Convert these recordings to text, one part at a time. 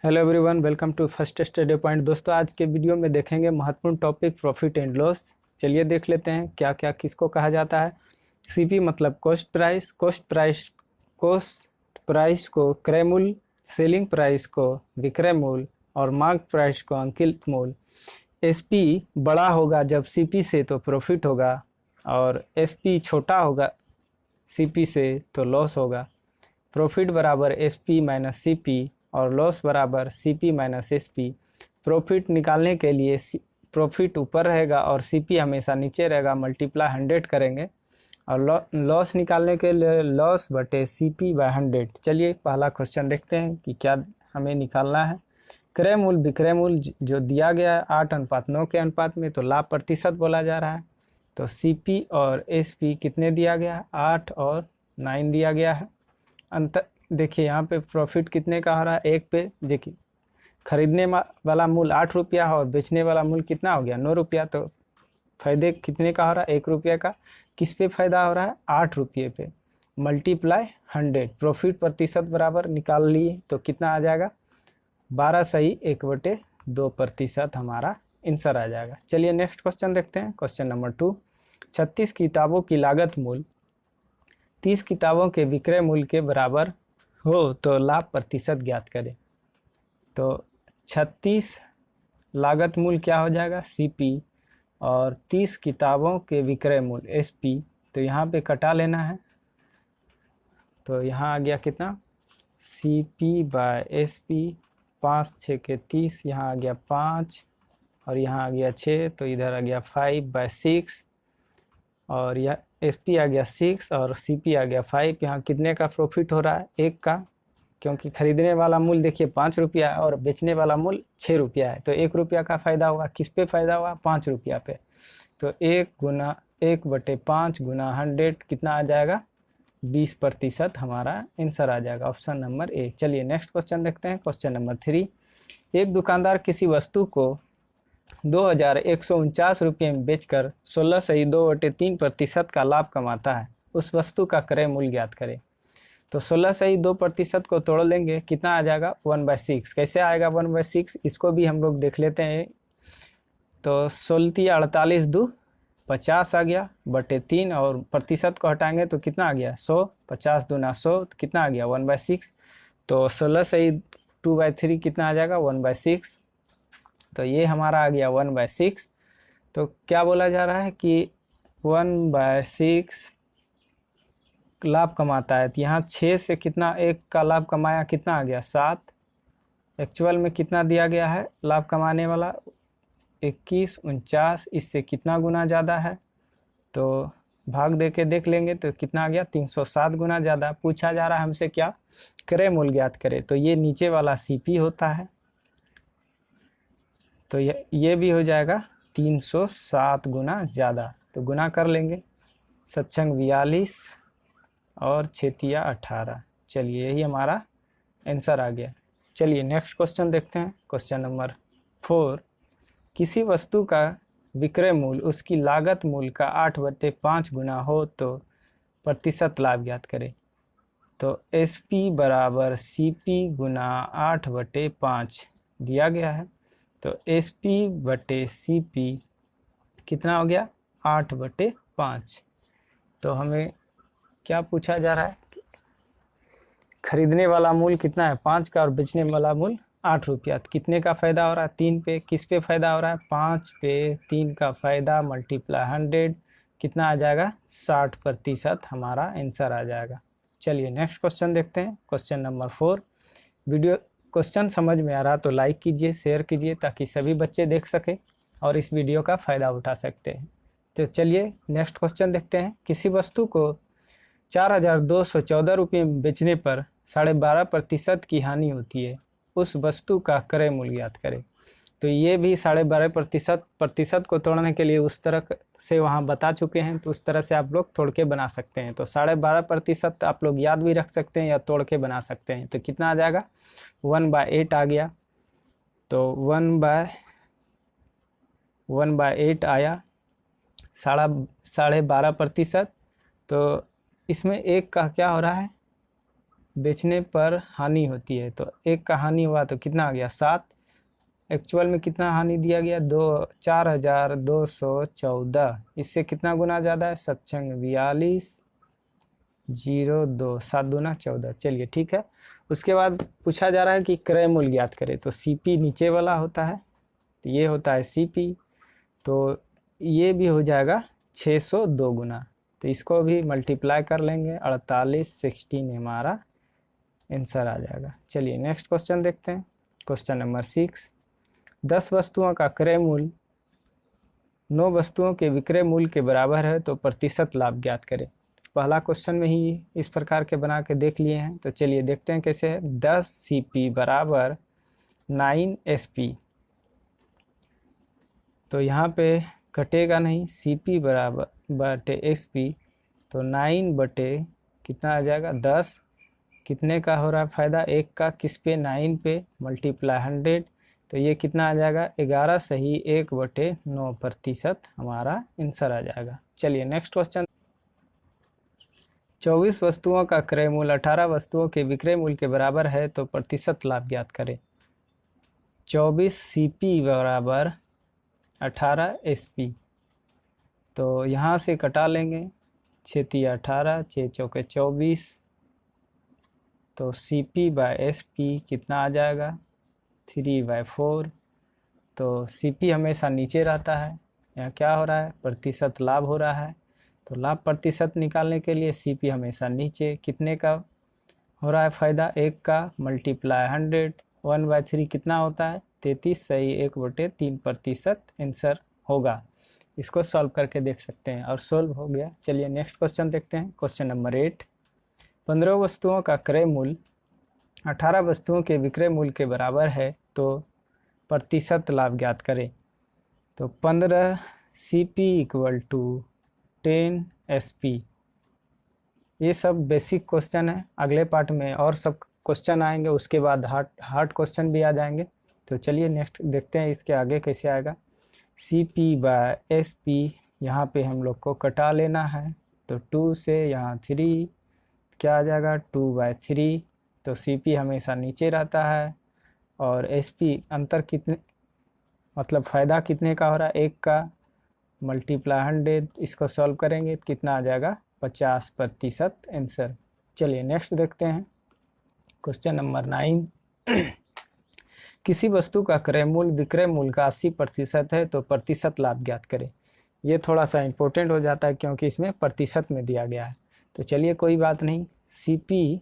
Hello everyone, welcome to first study point. दोस्तों, आज के वीडियो में देखेंगे महत्वपूर्ण टॉपिक प्रॉफिट एंड लॉस। चलिए देख लेते हैं क्या क्या किसको कहा जाता है। सीपी मतलब कॉस्ट प्राइस। कॉस्ट प्राइस को क्रय मूल्य, सेलिंग प्राइस को विक्रय मूल्य और मार्क प्राइस को अंकित मूल्य। एसपी बड़ा होगा जब सीपी से तो प्रॉफिट होगा, और एसपी छोटा होगा सीपी से तो लॉस होगा। प्रॉफिट बराबर एसपी माइनस सीपी और लॉस बराबर सीपी माइनस एसपी। प्रॉफिट निकालने के लिए प्रॉफिट ऊपर रहेगा और सीपी हमेशा नीचे रहेगा, मल्टीप्लाई 100 करेंगे। और लॉस निकालने के लिए लॉस बटे सीपी बाय 100। चलिए पहला क्वेश्चन देखते हैं कि क्या हमें निकालना है। क्रय मूल्य विक्रय मूल्य जो दिया गया है 8:9 के अनुपात में, तो लाभ प्रतिशत बोला जा रहा है। तो सीपी और एसपी कितने दिया गया है? 8 और 9 दिया गया है। अंतर देखिए यहाँ पे प्रॉफिट कितने का हो रहा है? एक पे देखिए, खरीदने वाला मूल्य 8 रुपया है और बेचने वाला मूल्य कितना हो गया? 9 रुपया। तो फायदे कितने का हो रहा है? 1 रुपये का। किस पे फायदा हो रहा है? 8 रुपये पे। मल्टीप्लाई 100। प्रॉफिट प्रतिशत बराबर निकाल लिए तो कितना आ जाएगा? 12 सही 1/2% हमारा आंसर आ जाएगा। चलिए नेक्स्ट क्वेश्चन देखते हैं। Question number 2। 36 किताबों की लागत मूल्य 30 किताबों के विक्रय मूल्य के बराबर हो तो लाभ प्रतिशत ज्ञात करें। तो 36 लागत मूल्य क्या हो जाएगा? सीपी, और 30 किताबों के विक्रय मूल्य एसपी। तो यहाँ पे कटा लेना है, तो यहाँ आ गया कितना? CP by SP. 5 6 के 30, यहाँ आ गया 5 और यहाँ आ गया 6, तो इधर आ गया 5/6 और यह एसपी आ गया 6 और सीपी आ गया 5। यहाँ कितने का प्रॉफिट हो रहा है? 1 का, क्योंकि खरीदने वाला मूल्य देखिए 5 रुपया है और बेचने वाला मूल्य 6 रुपया है। तो 1 रुपया का फायदा होगा। किस पे फायदा होगा? 5 रुपया पे। तो 1/5 गुना 100 कितना आ जाएगा? 20% हमारा आंसर आ जाएगा, ऑप्शन नंबर ए। चलिए नेक्स्ट क्वेश्चन देखते हैं। Question number 3। एक दुकानदार किसी वस्तु को 2149 रुपये में बेचकर 16 सही 2/3% का लाभ कमाता है। उस वस्तु का क्रय मूल्य ज्ञात करें। तो 16 सही 2% को तोड़ लेंगे, कितना आ जाएगा? 1/6। कैसे आएगा 1/6? इसको भी हम लोग देख लेते हैं। तो 16 48 2 50 आ गया बटे 3, और प्रतिशत को हटाएंगे तो कितना आ गया? 100। 50 दूना 100, तो कितना आ गया? 1/6। तो 16 सही 2/3 कितना आ जाएगा? 1/6। तो ये हमारा आ गया 1/6। तो क्या बोला जा रहा है कि 1/6 लाभ कमाता है। तो यहाँ 6 से कितना 1 का लाभ कमाया, कितना आ गया? 7। एक्चुअल में कितना दिया गया है लाभ कमाने वाला? 21 49। इससे कितना गुना ज़्यादा है? तो भाग दे के देख लेंगे तो कितना आ गया? 307 गुना ज़्यादा। पूछा जा रहा है हमसे क्या? क्रय मूल्य ज्ञात करें। तो ये नीचे वाला सीपी होता है, तो ये भी हो जाएगा 307 गुना ज़्यादा। तो गुना कर लेंगे। सत्संग 42 और 6×18। चलिए यही हमारा आंसर आ गया। चलिए नेक्स्ट क्वेश्चन देखते हैं। Question number 4। किसी वस्तु का विक्रय मूल्य उसकी लागत मूल्य का 8/5 गुना हो तो प्रतिशत लाभ ज्ञात करें। तो एसपी बराबर सीपी गुना 8/5 दिया गया है। तो एसपी बटे सीपी कितना हो गया? 8/5। तो हमें क्या पूछा जा रहा है? खरीदने वाला मूल्य कितना है? 5 का, और बेचने वाला मूल्य 8 रुपया। तो कितने का फायदा हो रहा है? 3 पे। किस पे फायदा हो रहा है? 5 पे 3 का फायदा मल्टीप्लाई 100 कितना आ जाएगा? 60% हमारा आंसर आ जाएगा। चलिए नेक्स्ट क्वेश्चन देखते हैं। Question number 4। वीडियो क्वेश्चन समझ में आ रहा तो लाइक कीजिए, शेयर कीजिए, ताकि सभी बच्चे देख सकें और इस वीडियो का फ़ायदा उठा सकते हैं। तो चलिए नेक्स्ट क्वेश्चन देखते हैं। किसी वस्तु को 4,214 रुपये में बेचने पर 12.5% की हानि होती है। उस वस्तु का क्रय मूल्य ज्ञात करें। तो ये भी 12.5% को तोड़ने के लिए उस तरह से वहाँ बता चुके हैं, तो उस तरह से आप लोग तोड़ के बना सकते हैं। तो 12.5% आप लोग याद भी रख सकते हैं या तोड़ के बना सकते हैं। तो कितना आ जाएगा? 1/8 आ गया। तो 1/8 आया 12.5%। तो इसमें 1 का क्या हो रहा है? बेचने पर हानि होती है, तो एक का हानि हुआ तो कितना आ गया 7। एक्चुअल में कितना हानि दिया गया 4214। इससे कितना गुना ज़्यादा है 742 7 दूना 14। चलिए ठीक है। उसके बाद पूछा जा रहा है कि क्रय मूल्य ज्ञात करें, तो सीपी नीचे वाला होता है, तो ये होता है सीपी, तो ये भी हो जाएगा 602 गुना, तो इसको भी मल्टीप्लाई कर लेंगे 48 16 हमारा आंसर आ जाएगा। चलिए नेक्स्ट क्वेश्चन देखते हैं। क्वेश्चन नंबर 6, 10 वस्तुओं का क्रय मूल्य 9 वस्तुओं के विक्रय मूल्य के बराबर है, तो प्रतिशत लाभ ज्ञात करें। पहला क्वेश्चन में ही इस प्रकार के बना के देख लिए हैं, तो चलिए देखते हैं कैसे है। 10 CP बराबर 9 SP, तो यहाँ पे कटेगा नहीं, CP बराबर बटे SP, तो 9 बटे कितना आ जाएगा 10, कितने का हो रहा है फायदा, एक का, किस पे 9 पे, मल्टीप्लाई 100, तो ये कितना आ जाएगा 11 सही 1/9% हमारा आंसर आ जाएगा। चलिए नेक्स्ट क्वेश्चन। 24 वस्तुओं का क्रय मूल्य 18 वस्तुओं के विक्रय मूल्य के बराबर है, तो प्रतिशत लाभ ज्ञात करें। 24 CP बराबर 18 SP, तो यहाँ से कटा लेंगे, 6 18 6 चौके 24, तो CP बाय SP कितना आ जाएगा 3/4, तो CP हमेशा नीचे रहता है, यहाँ क्या हो रहा है प्रतिशत लाभ हो रहा है, तो लाभ प्रतिशत निकालने के लिए CP हमेशा नीचे, कितने का हो रहा है फायदा, एक का, मल्टीप्लाई 100, 1/3 कितना होता है 33 सही 1/3% आंसर होगा। इसको सॉल्व करके देख सकते हैं, और सॉल्व हो गया। चलिए नेक्स्ट क्वेश्चन देखते हैं। क्वेश्चन नंबर 8, 15 वस्तुओं का क्रय मूल्य 18 वस्तुओं के विक्रय मूल्य के बराबर है, तो प्रतिशत लाभ ज्ञात करें। तो 15 CP = 10 SP। ये सब बेसिक क्वेश्चन है, अगले पार्ट में और सब क्वेश्चन आएंगे, उसके बाद हार्ड क्वेश्चन भी आ जाएंगे। तो चलिए नेक्स्ट देखते हैं इसके आगे कैसे आएगा। CP बाय SP यहाँ पे हम लोग को कटा लेना है, तो 2 से यहाँ 3 क्या आ जाएगा 2/3, तो CP हमेशा नीचे रहता है, और SP अंतर कितने, मतलब फ़ायदा कितने का हो रहा है, एक का, मल्टीप्लाई 100, इसको सॉल्व करेंगे तो कितना आ जाएगा 50% आंसर। चलिए नेक्स्ट देखते हैं। क्वेश्चन नंबर 9, किसी वस्तु का क्रय मूल्य विक्रय मूल्य का 80% है, तो प्रतिशत लाभ ज्ञात करें। ये थोड़ा सा इम्पोर्टेंट हो जाता है क्योंकि इसमें प्रतिशत में दिया गया है, तो चलिए कोई बात नहीं। CP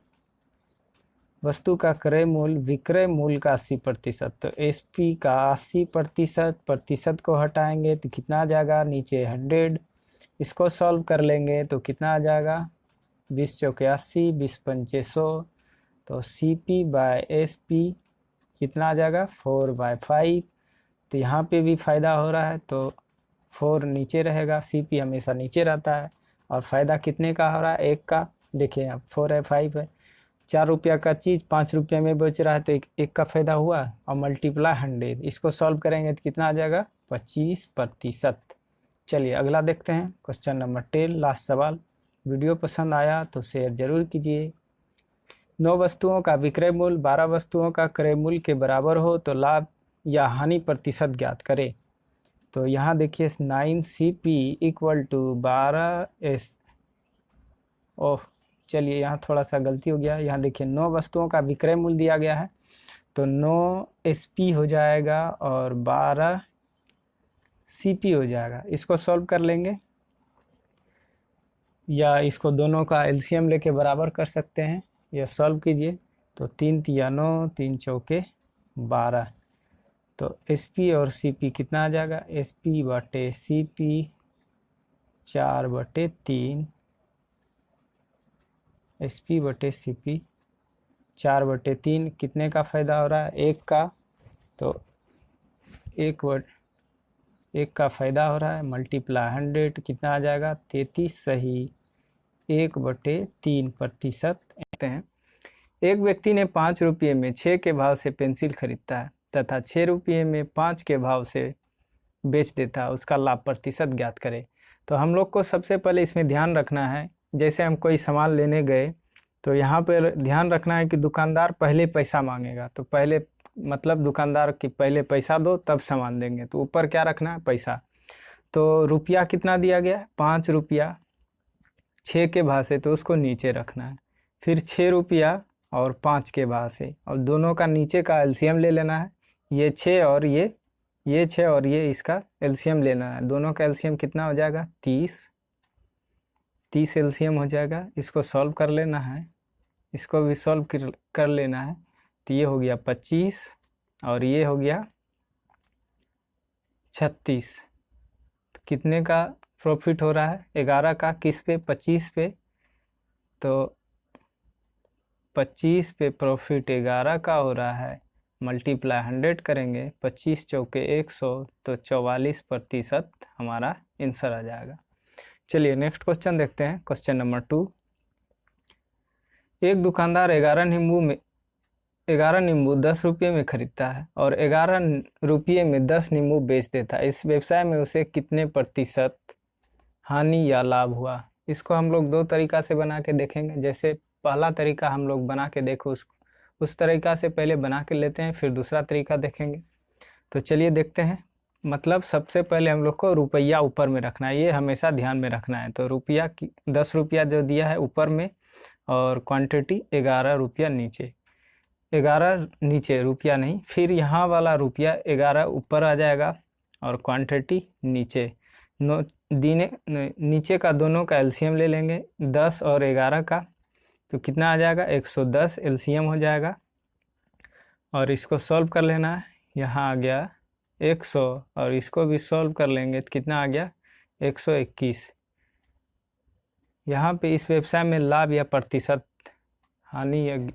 वस्तु का क्रय मूल्य विक्रय मूल्य का 80%, तो SP का 80%, प्रतिशत को हटाएंगे तो कितना आ जाएगा नीचे 100, इसको सॉल्व कर लेंगे तो कितना आ जाएगा 20 चौके 80, 20 पंचे 100, तो CP बाय SP कितना आ जाएगा 4/5, तो यहाँ पे भी फ़ायदा हो रहा है, तो 4 नीचे रहेगा, CP हमेशा नीचे रहता है, और फ़ायदा कितने का हो रहा है, एक का, देखिए यहाँ 4 है 5 है, 4 रुपया का चीज़ 5 रुपये में बेच रहा है, तो एक का फायदा हुआ, और मल्टीप्लाई 100, इसको सॉल्व करेंगे तो कितना आ जाएगा 25%। चलिए अगला देखते हैं। क्वेश्चन नंबर 10, लास्ट सवाल। वीडियो पसंद आया तो शेयर जरूर कीजिए। 9 वस्तुओं का विक्रय मूल्य 12 वस्तुओं का क्रय मूल्य के बराबर हो, तो लाभ या हानि प्रतिशत ज्ञात करें। तो यहाँ देखिए 9 CP = 12 S, ओह चलिए यहाँ थोड़ा सा गलती हो गया, यहाँ देखिए 9 वस्तुओं का विक्रय मूल्य दिया गया है, तो 9 SP हो जाएगा और 12 CP हो जाएगा, इसको सॉल्व कर लेंगे, या इसको दोनों का LCM लेके बराबर कर सकते हैं, या सॉल्व कीजिए, तो 3 तिया 9, 3 चौके 12, तो SP और CP कितना आ जाएगा, SP बटे CP 4/3, SP बटे CP 4/3, कितने का फ़ायदा हो रहा है, एक का, तो एक का फ़ायदा हो रहा है, मल्टीप्लाई 100 कितना आ जाएगा 33 सही 1/3% हैं। एक व्यक्ति ने 5 रुपये में 6 के भाव से पेंसिल खरीदता है तथा 6 रुपये में 5 के भाव से बेच देता है, उसका लाभ प्रतिशत ज्ञात करें। तो हम लोग को सबसे पहले इसमें ध्यान रखना है, जैसे हम कोई सामान लेने गए तो यहाँ पर ध्यान रखना है कि दुकानदार पहले पैसा मांगेगा, तो पहले मतलब दुकानदार की पहले पैसा दो तब सामान देंगे, तो ऊपर क्या रखना है, पैसा। तो रुपया कितना दिया गया है, 5 रुपया 6 के भाव से, तो उसको नीचे रखना है। फिर 6 रुपया और 5 के भाव से, और दोनों का नीचे का एलसीएम ले लेना है। ये 6 और ये 6 और ये इसका एलसीएम लेना है। दोनों का एलसीएम कितना हो जाएगा, 30 एलसीएम हो जाएगा। इसको सॉल्व कर लेना है, इसको भी सॉल्व कर लेना है। तो ये हो गया 25 और ये हो गया 36। कितने का प्रॉफिट हो रहा है, 11 का, किस पे, 25 पे। तो 25 पे प्रॉफिट 11 का हो रहा है, मल्टीप्लाई 100 करेंगे, 25 चौके 100, तो 44% हमारा आंसर आ जाएगा। चलिए नेक्स्ट क्वेश्चन देखते हैं, क्वेश्चन नंबर 2। एक दुकानदार 11 नींबू 10 रुपये में खरीदता है और 11 रुपये में 10 नींबू बेच देता है। इस व्यवसाय में उसे कितने प्रतिशत हानि या लाभ हुआ। इसको हम लोग दो तरीका से बना के देखेंगे। जैसे पहला तरीका हम लोग बना के देखो, उस तरीका से पहले बना के लेते हैं, फिर दूसरा तरीका देखेंगे। तो चलिए देखते हैं। मतलब सबसे पहले हम लोग को रुपया ऊपर में रखना है, ये हमेशा ध्यान में रखना है। तो रुपया 10 रुपया जो दिया है ऊपर में, और क्वांटिटी 11 रुपया नीचे। 11 नीचे, रुपया नहीं। फिर यहाँ वाला रुपया 11 ऊपर आ जाएगा और क्वांटिटी नीचे। नीचे का दोनों का एलसीएम ले लेंगे, 10 और 11 का, तो कितना आ जाएगा, 110 एलसीएम हो जाएगा। और इसको सॉल्व कर लेना है, यहाँ आ गया 100, और इसको भी सॉल्व कर लेंगे तो कितना आ गया, 121। यहाँ पे इस व्यवसाय में लाभ या प्रतिशत हानि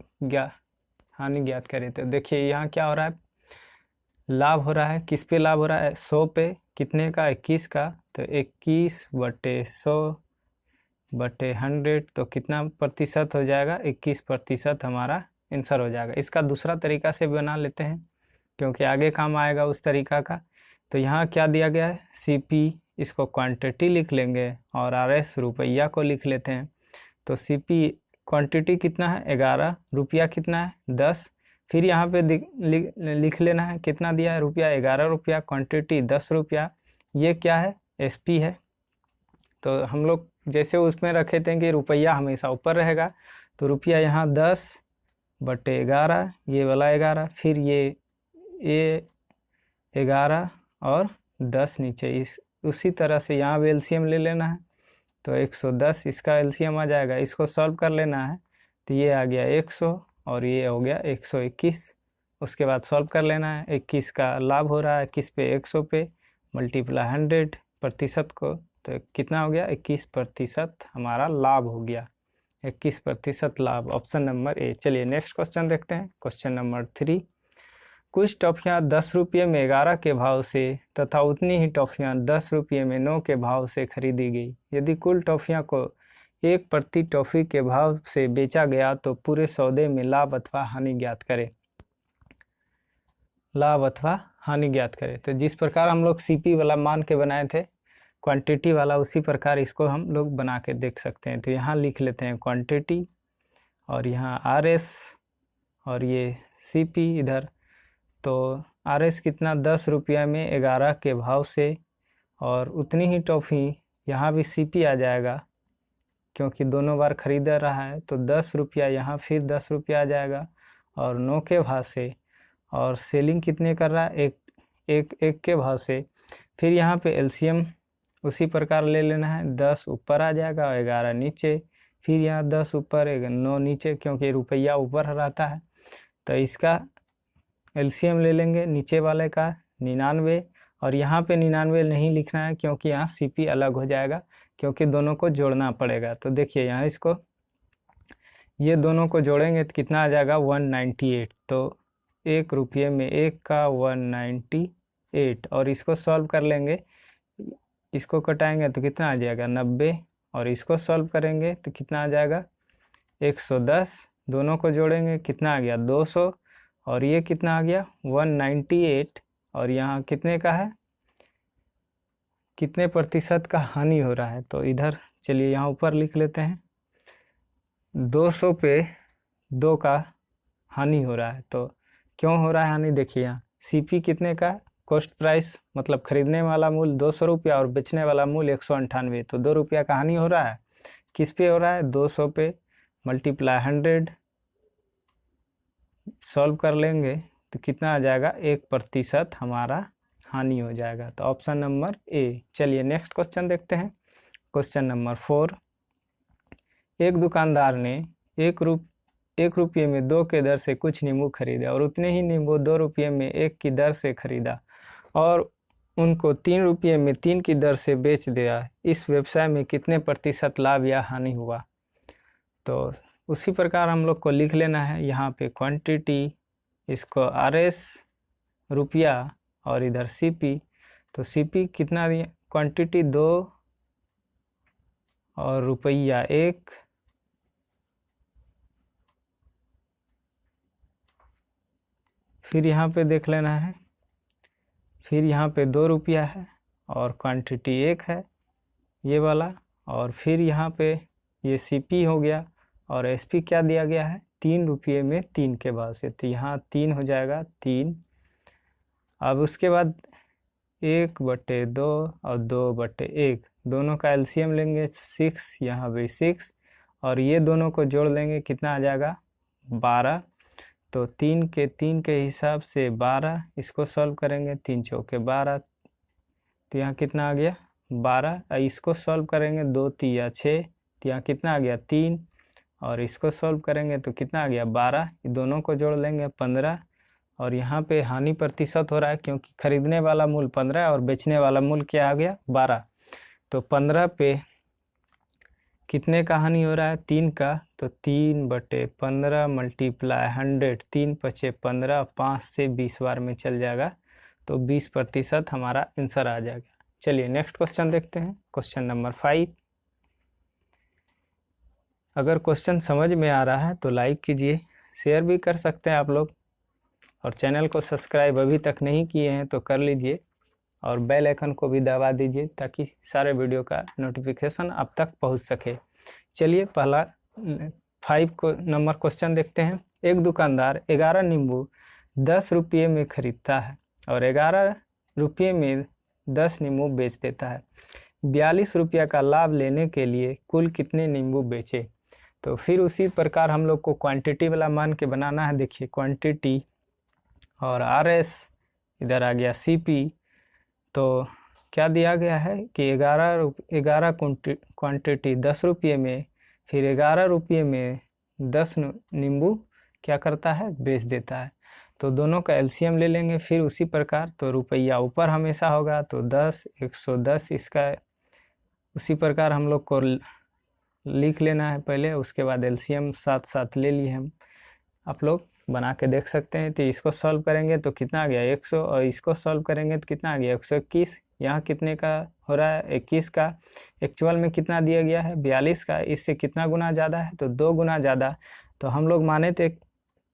ज्ञात करें। तो देखिए यहाँ क्या हो रहा है, लाभ हो रहा है। किस पे लाभ हो रहा है, 100 पे। कितने का, 21 का। तो 21/100/100, तो कितना प्रतिशत हो जाएगा, 21% हमारा आंसर हो जाएगा। इसका दूसरा तरीका से बना लेते हैं, क्योंकि आगे काम आएगा उस तरीका का। तो यहाँ क्या दिया गया है, CP, इसको क्वांटिटी लिख लेंगे, और RS रुपया को लिख लेते हैं। तो CP क्वांटिटी कितना है, 11, रुपया कितना है, 10। फिर यहाँ पे लिख लेना है कितना दिया है, रुपया 11 रुपया, क्वांटिटी 10 रुपया। ये क्या है, SP है। तो हम लोग जैसे उसमें रखे थे कि रुपया हमेशा ऊपर रहेगा, तो रुपया यहाँ 10/11, ये वाला 11, फिर ये 11 और 10 नीचे। उसी तरह से यहाँ भी एलसीएम ले लेना है। तो 110 इसका एलसीएम आ जाएगा, इसको सॉल्व कर लेना है। तो ये आ गया 100 और ये हो गया 121। उसके बाद सॉल्व कर लेना है, 21 का लाभ हो रहा है किस पे, 100 पे, मल्टीप्लाई 100 प्रतिशत को, तो कितना हो गया, 21% हमारा लाभ हो गया। 21% लाभ, ऑप्शन नंबर ए। चलिए नेक्स्ट क्वेश्चन देखते हैं, क्वेश्चन नंबर 3। कुछ टॉफियाँ 10 रुपये में 11 के भाव से तथा उतनी ही टॉफियाँ 10 रुपये में 9 के भाव से खरीदी गई। यदि कुल टॉफियाँ को 1 प्रति टॉफी के भाव से बेचा गया तो पूरे सौदे में लाभ अथवा हानि ज्ञात करें। लाभ अथवा हानि ज्ञात करें। तो जिस प्रकार हम लोग CP वाला मान के बनाए थे क्वांटिटी वाला, उसी प्रकार इसको हम लोग बना के देख सकते हैं। तो यहाँ लिख लेते हैं क्वांटिटी, और यहाँ RS, और ये CP इधर। तो RS कितना, 10 रुपया में 11 के भाव से, और उतनी ही टॉफ़ी, यहाँ भी CP आ जाएगा क्योंकि दोनों बार खरीदा रहा है। तो 10 रुपया यहाँ फिर 10 रुपया आ जाएगा, और 9 के भाव से, और सेलिंग कितने कर रहा है, एक के भाव से। फिर यहाँ पे एलसीएम उसी प्रकार ले लेना है, 10 ऊपर आ जाएगा और 11 नीचे। फिर यहाँ 10 ऊपर 9 नीचे, क्योंकि रुपया ऊपर रहता है। तो इसका एलसीएम ले लेंगे नीचे वाले का 99, और यहाँ पे 99 नहीं लिखना है क्योंकि यहाँ CP अलग हो जाएगा, क्योंकि दोनों को जोड़ना पड़ेगा। तो देखिए यहाँ इसको, ये दोनों को जोड़ेंगे तो कितना आ जाएगा, 198। तो 1 रुपये में 1 का 198, और इसको सॉल्व कर लेंगे, इसको कटाएंगे तो कितना आ जाएगा, 90, और इसको सॉल्व करेंगे तो कितना आ जाएगा, 110। दोनों को जोड़ेंगे कितना आ गया, 200, और ये कितना आ गया, 198। और यहाँ कितने का है, कितने प्रतिशत का हानि हो रहा है। तो इधर चलिए यहाँ ऊपर लिख लेते हैं, 200 पे 2 का हानि हो रहा है। तो क्यों हो रहा है हानि, देखिए यहाँ सीपी कितने का, कॉस्ट प्राइस मतलब खरीदने वाला मूल्य 200 रुपया और बेचने वाला मूल्य 198, तो 2 रुपया का हानि हो रहा है। किस पे हो रहा है, 200 पे मल्टीप्लाई 100 सॉल्व कर लेंगे तो कितना आ जाएगा, 1% हमारा हानि हो जाएगा। तो ऑप्शन नंबर ए। चलिए नेक्स्ट क्वेश्चन देखते हैं। Question number 4। एक दुकानदार ने 1 रुपये में 2 के दर से कुछ नींबू खरीदे और उतने ही नींबू 2 रुपये में 1 की दर से खरीदा और उनको 3 रुपये में 3 की दर से बेच दिया। इस व्यवसाय में कितने प्रतिशत लाभ या हानि हुआ। तो उसी प्रकार हम लोग को लिख लेना है यहाँ पे क्वांटिटी, इसको RS रुपया और इधर CP। तो CP कितना दिया, क्वांटिटी 2 और रुपया 1, फिर यहाँ पे देख लेना है, फिर यहाँ पे 2 रुपया है और क्वांटिटी 1 है ये वाला, और फिर यहाँ पे ये CP हो गया और SP क्या दिया गया है, 3 रुपये में 3 के भाव से, तो यहाँ 3 हो जाएगा 3। अब उसके बाद 1/2 और 2/1 दोनों का LCM लेंगे 6, यहाँ भी 6 और ये दोनों को जोड़ लेंगे कितना आ जाएगा 12। तो 3 के हिसाब से 12, इसको सॉल्व करेंगे 3 चौके 12, तो यहाँ कितना आ गया 12। इसको सॉल्व करेंगे 2 तिया 6, तो यहाँ कितना आ गया 3 और इसको सॉल्व करेंगे तो कितना आ गया 12। दोनों को जोड़ लेंगे 15 और यहाँ पे हानि प्रतिशत हो रहा है क्योंकि खरीदने वाला मूल्य 15 है और बेचने वाला मूल्य क्या आ गया 12। तो 15 पे कितने का हानि हो रहा है, 3 का, तो 3/15 मल्टीप्लाई 100, 3 पचे 15, 5 से 20 बार में चल जाएगा, तो 20% हमारा आंसर आ जाएगा। चलिए नेक्स्ट क्वेश्चन देखते हैं। Question number 5। अगर क्वेश्चन समझ में आ रहा है तो लाइक कीजिए, शेयर भी कर सकते हैं आप लोग, और चैनल को सब्सक्राइब अभी तक नहीं किए हैं तो कर लीजिए और बेल आइकन को भी दबा दीजिए ताकि सारे वीडियो का नोटिफिकेशन आप तक पहुंच सके। चलिए पहला 5 नंबर क्वेश्चन देखते हैं। एक दुकानदार 11 नींबू 10 रुपये में खरीदता है और 11 रुपये में 10 नींबू बेच देता है। 42 रुपया का लाभ लेने के लिए कुल कितने नींबू बेचे। तो फिर उसी प्रकार हम लोग को क्वांटिटी वाला मान के बनाना है। देखिए क्वांटिटी और RS, इधर आ गया CP। तो क्या दिया गया है कि 11 क्वांटिटी 10 रुपये में, फिर 11 रुपये में 10 नींबू क्या करता है, बेच देता है। तो दोनों का LCM ले लेंगे फिर उसी प्रकार, तो रुपया ऊपर हमेशा होगा, तो 10 110, इसका उसी प्रकार हम लोग को लिख लेना है पहले, उसके बाद LCM साथ साथ ले लिए हम। आप लोग बना के देख सकते हैं। तो इसको सॉल्व करेंगे तो कितना आ गया 100 और इसको सॉल्व करेंगे तो कितना आ गया 121। यहाँ कितने का हो रहा है 21 का, एक्चुअल में कितना दिया गया है 42 का, इससे कितना गुना ज़्यादा है तो 2 गुना ज़्यादा। तो हम लोग माने थे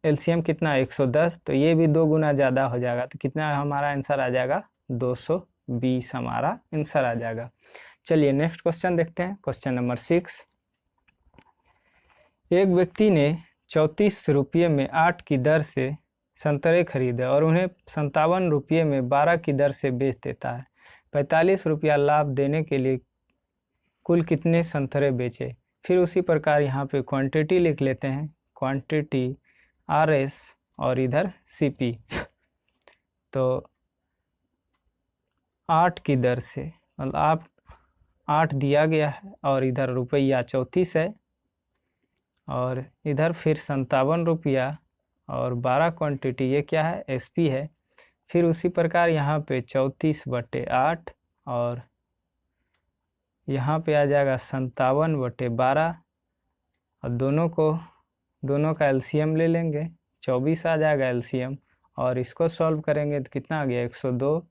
LCM कितना 110, तो ये भी 2 गुना ज़्यादा हो जाएगा, तो कितना हमारा आंसर आ जाएगा 220 हमारा आंसर आ जाएगा। चलिए नेक्स्ट क्वेश्चन देखते हैं। Question number 6। एक व्यक्ति ने 34 रुपये में 8 की दर से संतरे खरीदे और उन्हें 57 रुपये में 12 की दर से बेच देता है। 45 रुपया लाभ देने के लिए कुल कितने संतरे बेचे। फिर उसी प्रकार यहाँ पे क्वांटिटी लिख लेते हैं, क्वांटिटी RS और इधर CP। तो 8 की दर से मतलब 8 दिया गया है और इधर रुपया 34 है और इधर फिर 57 रुपया और 12 क्वांटिटी, ये क्या है SP है। फिर उसी प्रकार यहाँ पे 34/8 और यहाँ पे आ जाएगा 57/12 और दोनों का LCM ले लेंगे, 24 आ जाएगा LCM और इसको सॉल्व करेंगे तो कितना आ गया 102।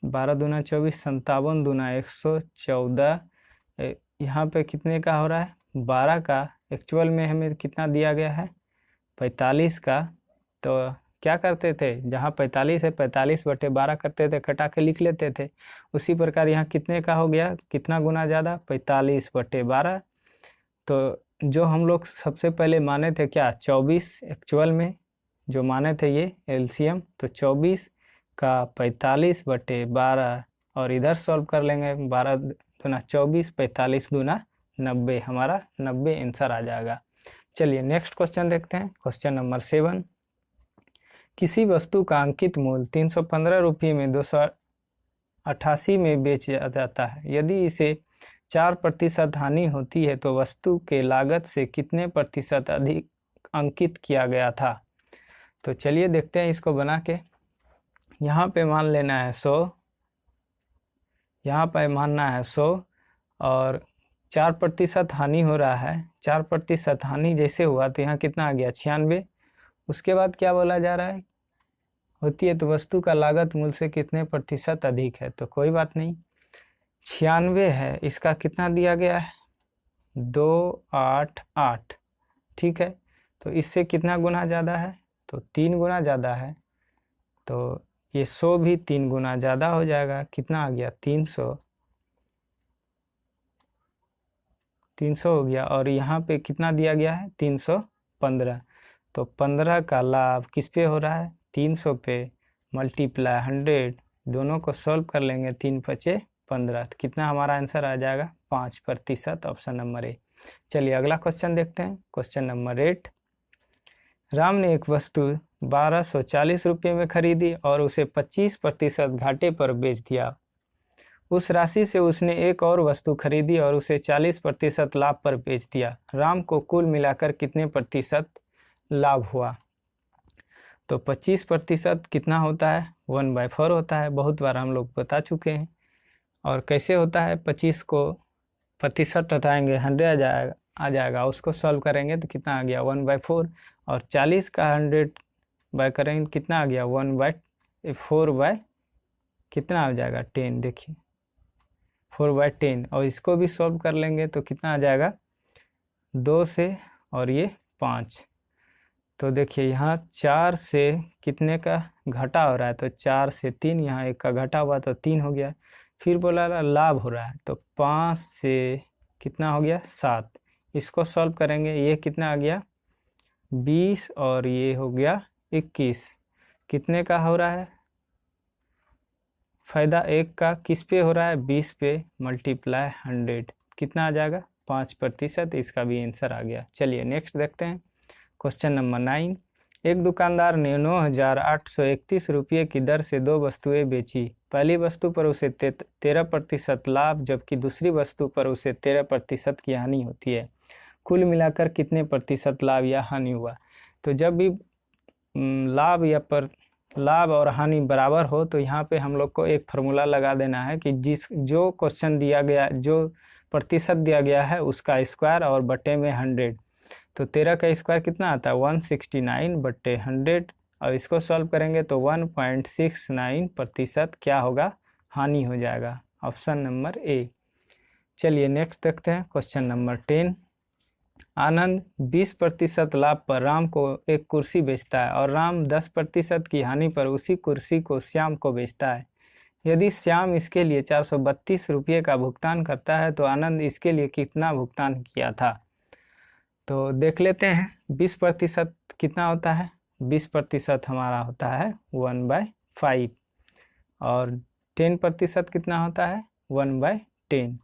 12 दूना 24, 57 दूना 114। यहाँ पे कितने का हो रहा है 12 का, एक्चुअल में हमें कितना दिया गया है 45 का। तो क्या करते थे, जहाँ 45 है 45/12 करते थे, कटा के लिख लेते थे। उसी प्रकार यहाँ कितने का हो गया, कितना गुना ज़्यादा 45/12। तो जो हम लोग सबसे पहले माने थे क्या 24 एक्चुअल में जो माने थे ये एलसीएम, तो 24 का 45/12 और इधर सॉल्व कर लेंगे 12 दूना 24 45 दूना 90, हमारा 90 आंसर आ जाएगा। चलिए नेक्स्ट क्वेश्चन देखते हैं। क्वेश्चन नंबर 7, किसी वस्तु का अंकित मूल्य 315 रुपये में 288 में बेचा जाता है। यदि इसे 4% हानि होती है तो वस्तु के लागत से कितने प्रतिशत अधिक अंकित किया गया था। तो चलिए देखते हैं इसको बना के। यहाँ पे मान लेना है 100, यहाँ पे मानना है 100 और 4% हानि हो रहा है। 4% हानि जैसे हुआ तो यहाँ कितना आ गया 96। उसके बाद क्या बोला जा रहा है, होती है तो वस्तु का लागत मूल्य से कितने प्रतिशत अधिक है। तो कोई बात नहीं, 96 है, इसका कितना दिया गया है 288, ठीक है। तो इससे कितना गुना ज़्यादा है, तो 3 गुना ज़्यादा है। तो ये 100 भी 3 गुना ज़्यादा हो जाएगा, कितना आ गया 300 हो गया। और यहाँ पे कितना दिया गया है 315, तो 15 का लाभ किस पे हो रहा है 300 पे मल्टीप्लाई 100, दोनों को सॉल्व कर लेंगे 3 5 15, तो कितना हमारा आंसर आ जाएगा 5%, ऑप्शन नंबर ए। चलिए अगला क्वेश्चन देखते हैं। क्वेश्चन नंबर 8, राम ने एक वस्तु 1240 रुपये में खरीदी और उसे 25% घाटे पर बेच दिया। उस राशि से उसने एक और वस्तु खरीदी और उसे 40% लाभ पर बेच दिया। राम को कुल मिलाकर कितने प्रतिशत लाभ हुआ। तो 25% कितना होता है 1/4 होता है, बहुत बार हम लोग बता चुके हैं। और कैसे होता है, 25 को प्रतिशत हटाएंगे 100 आ जाएगा, उसको सॉल्व करेंगे तो कितना आ गया 1/4। और 40 का 100 बाय करेंगे कितना आ गया 1/4 कितना आ जाएगा 10, देखिए 4/10। और इसको भी सॉल्व कर लेंगे तो कितना आ जाएगा 2 से और ये 5। तो देखिए यहाँ 4 से कितने का घटा हो रहा है, तो 4 से 3, यहाँ 1 का घटा हुआ तो 3 हो गया। फिर बोला लाभ हो रहा है, तो 5 से कितना हो गया 7, इसको सॉल्व करेंगे, ये कितना आ गया 20 और ये हो गया 21। कितने का हो रहा है फायदा, 1 का किस पे हो रहा है 20 पे मल्टीप्लाई 100, कितना आ जाएगा 5%, इसका भी आंसर आ गया। चलिए नेक्स्ट देखते हैं। क्वेश्चन नंबर 9, एक दुकानदार ने 9,831 रुपये की दर से 2 वस्तुएं बेची। पहली वस्तु पर उसे 13% लाभ जबकि दूसरी वस्तु पर उसे 13% की हानि होती है। कुल मिलाकर कितने प्रतिशत लाभ या हानि हुआ। तो जब भी लाभ और हानि बराबर हो तो यहाँ पे हम लोग को एक फार्मूला लगा देना है कि जो क्वेश्चन दिया गया, जो प्रतिशत दिया गया है उसका स्क्वायर और बटे में 100। तो 13 का स्क्वायर कितना आता है 169/100, और इसको सॉल्व करेंगे तो 1.69% क्या होगा हानि हो जाएगा, ऑप्शन नंबर ए। चलिए नेक्स्ट देखते हैं। क्वेश्चन नंबर 10, आनंद 20% लाभ पर राम को एक कुर्सी बेचता है और राम 10% की हानि पर उसी कुर्सी को श्याम को बेचता है। यदि श्याम इसके लिए 432 रुपये का भुगतान करता है तो आनंद इसके लिए कितना भुगतान किया था। तो देख लेते हैं 20% कितना होता है, 20% हमारा होता है 1/5 और 10% कितना होता है 1/10।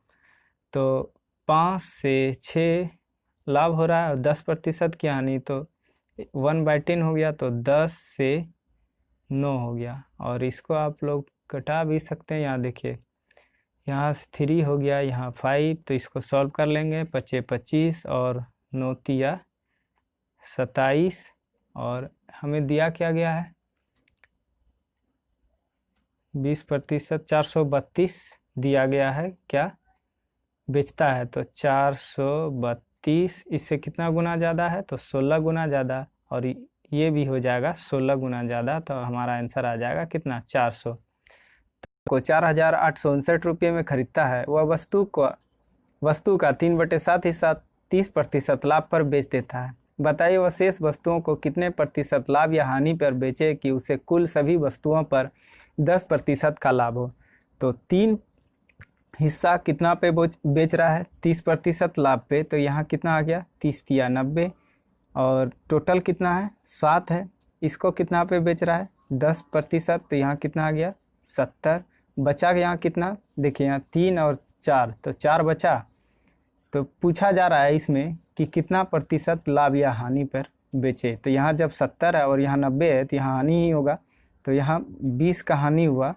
तो 5 से 6 लाभ हो रहा है और 10% की हानि, तो 1/10 हो गया, तो 10 से 9 हो गया। और इसको आप लोग घटा भी सकते हैं, यहाँ देखिए यहाँ 3 हो गया, यहाँ 5, तो इसको सॉल्व कर लेंगे 5 25 और 9 तिया 27, और हमें दिया क्या गया है 20% 432 दिया गया है क्या बेचता है, तो 432 इससे कितना गुना ज़्यादा है तो 16 गुना ज़्यादा, और ये भी हो जाएगा 16 गुना ज़्यादा, तो हमारा आंसर आ जाएगा कितना 400। को 4,859 रुपये में खरीदता है, वह वस्तु का 3/7 हिस्सा 30% लाभ पर बेच देता है। बताइए वह शेष वस्तुओं को कितने प्रतिशत लाभ या हानि पर बेचे कि उसे कुल सभी वस्तुओं पर 10% का लाभ हो। तो 3 हिस्सा कितना पे बेच रहा है, 30% लाभ पे, तो यहाँ कितना आ गया, 30 तिया 90, और टोटल कितना है 7 है। इसको कितना पे बेच रहा है, 10%, तो यहाँ कितना आ गया 70। बचा यहाँ कितना, देखिए यहाँ 3 और 4, तो 4 बचा। तो पूछा जा रहा है इसमें कि कितना प्रतिशत लाभ या हानि पर बेचे। तो यहाँ जब 70 है और यहाँ 90 है तो यहाँ हानि ही होगा। तो यहाँ 20 का हानि हुआ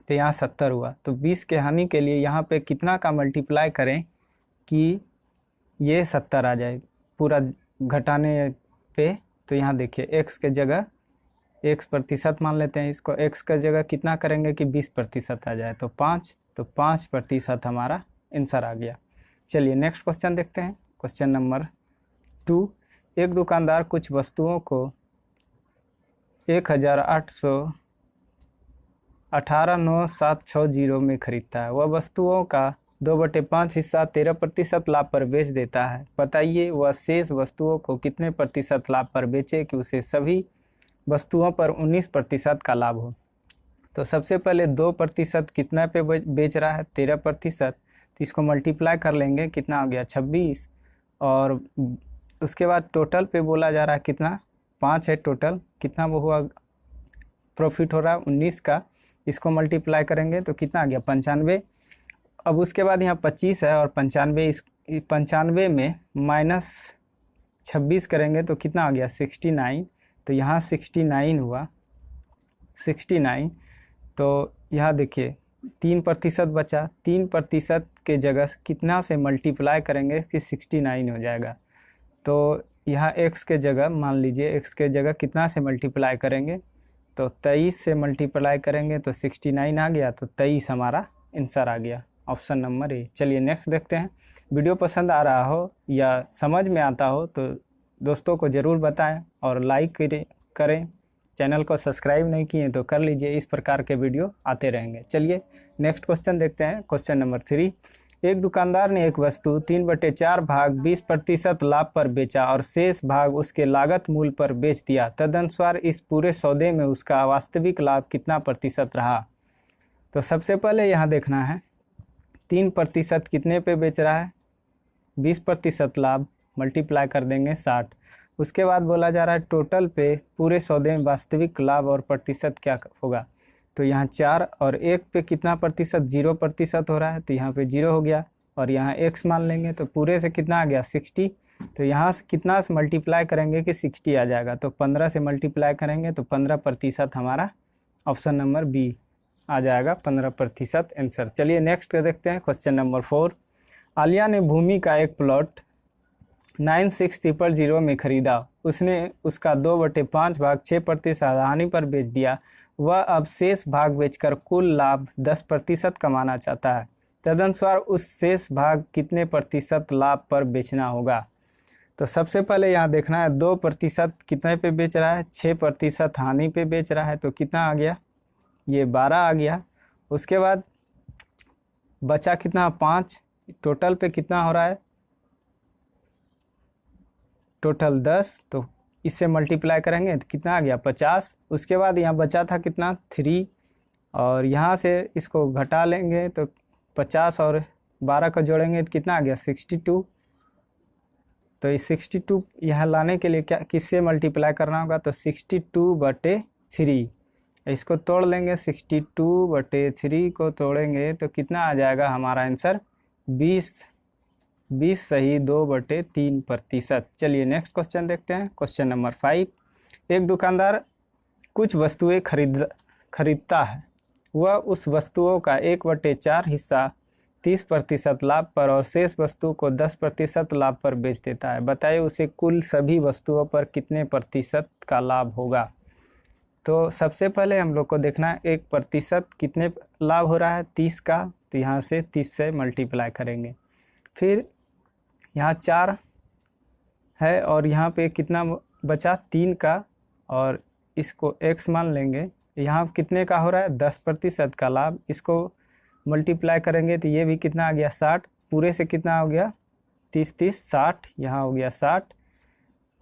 तो यहाँ 70 हुआ। तो 20 के हानि के लिए यहाँ पे कितना का मल्टीप्लाई करें कि ये 70 आ जाए पूरा घटाने पे। तो यहाँ देखिए x के जगह x प्रतिशत मान लेते हैं इसको, x के जगह कितना करेंगे कि 20% आ जाए, तो 5% हमारा आंसर आ गया। चलिए नेक्स्ट क्वेश्चन देखते हैं। क्वेश्चन नंबर 2, एक दुकानदार कुछ वस्तुओं को 1,818,960 में खरीदता है। वह वस्तुओं का 2/5 हिस्सा 13% लाभ पर बेच देता है। बताइए वह शेष वस्तुओं को कितने प्रतिशत लाभ पर बेचे कि उसे सभी वस्तुओं पर 19% का लाभ हो। तो सबसे पहले 2% कितना पे बेच रहा है, 13%, तो इसको मल्टीप्लाई कर लेंगे, कितना हो गया 26। और उसके बाद टोटल पे बोला जा रहा है कितना, 5 है टोटल, कितना वो हुआ प्रॉफिट हो रहा है 19 का। इसको मल्टीप्लाई करेंगे तो कितना आ गया 95। अब उसके बाद यहाँ 25 है और 95 में -26 करेंगे तो कितना आ गया 69। तो यहाँ 69 हुआ 69। तो यहाँ देखिए 3% बचा, 3% के जगह कितना से मल्टीप्लाई करेंगे कि 69 हो जाएगा। तो यहाँ x के जगह मान लीजिए x के जगह कितना से मल्टीप्लाई करेंगे, तो 23 से मल्टीप्लाई करेंगे तो 69 आ गया। तो 23 हमारा आंसर आ गया, ऑप्शन नंबर ए। चलिए नेक्स्ट देखते हैं। वीडियो पसंद आ रहा हो या समझ में आता हो तो दोस्तों को ज़रूर बताएं और लाइक करें। चैनल को सब्सक्राइब नहीं किए तो कर लीजिए, इस प्रकार के वीडियो आते रहेंगे। चलिए नेक्स्ट क्वेश्चन देखते हैं। क्वेश्चन नंबर 3, एक दुकानदार ने एक वस्तु 3/4 भाग 20% लाभ पर बेचा और शेष भाग उसके लागत मूल्य पर बेच दिया। तदनुसार इस पूरे सौदे में उसका वास्तविक लाभ कितना प्रतिशत रहा। तो सबसे पहले यहाँ देखना है 3% कितने पे बेच रहा है, 20% लाभ, मल्टीप्लाई कर देंगे 60। उसके बाद बोला जा रहा है टोटल पे पूरे सौदे में वास्तविक लाभ और प्रतिशत क्या होगा। तो यहाँ 4 और 1 पे कितना प्रतिशत, 0% हो रहा है, तो यहाँ पे 0 हो गया। और यहाँ x मान लेंगे तो पूरे से कितना आ गया 60। तो यहाँ से कितना से मल्टीप्लाई करेंगे कि 60 आ जाएगा। तो 15 से मल्टीप्लाई करेंगे तो 15% हमारा ऑप्शन नंबर बी आ जाएगा, 15% आंसर। चलिए नेक्स्ट देखते हैं। क्वेश्चन नंबर 4, आलिया ने भूमि का एक प्लॉट 96,000 में खरीदा। उसने उसका 2/5 भाग 6% हानि पर बेच दिया। वह अब शेष भाग बेचकर कुल लाभ 10% कमाना चाहता है। तदनुसार उस शेष भाग कितने प्रतिशत लाभ पर बेचना होगा। तो सबसे पहले यहाँ देखना है 2% कितने पे बेच रहा है, 6% हानि पे बेच रहा है, तो कितना आ गया, ये 12 आ गया। उसके बाद बचा कितना 5, टोटल पे कितना हो रहा है, टोटल 10, तो इससे मल्टीप्लाई करेंगे तो कितना आ गया 50। उसके बाद यहाँ बचा था कितना 3, और यहाँ से इसको घटा लेंगे तो 50 और 12 को जोड़ेंगे तो कितना आ गया 62। तो इस 62 यहाँ लाने के लिए क्या किससे मल्टीप्लाई करना होगा, तो 62/3, इसको तोड़ लेंगे, 62/3 को तोड़ेंगे तो कितना आ जाएगा हमारा आंसर 20 सही 2/3%। चलिए नेक्स्ट क्वेश्चन देखते हैं। क्वेश्चन नंबर 5, एक दुकानदार कुछ वस्तुएं खरीदता है। वह उस वस्तुओं का 1/4 हिस्सा 30% लाभ पर और शेष वस्तु को 10% लाभ पर बेच देता है। बताइए उसे कुल सभी वस्तुओं पर कितने प्रतिशत का लाभ होगा। तो सबसे पहले हम लोग को देखना है 1% कितने लाभ हो रहा है 30 का, तो यहाँ से 30 से मल्टीप्लाई करेंगे। फिर यहाँ 4 है और यहाँ पे कितना बचा 3 का, और इसको x मान लेंगे। यहाँ कितने का हो रहा है 10% का लाभ, इसको मल्टीप्लाई करेंगे तो ये भी कितना आ गया 60। पूरे से कितना हो गया 30 60, यहाँ हो गया 60।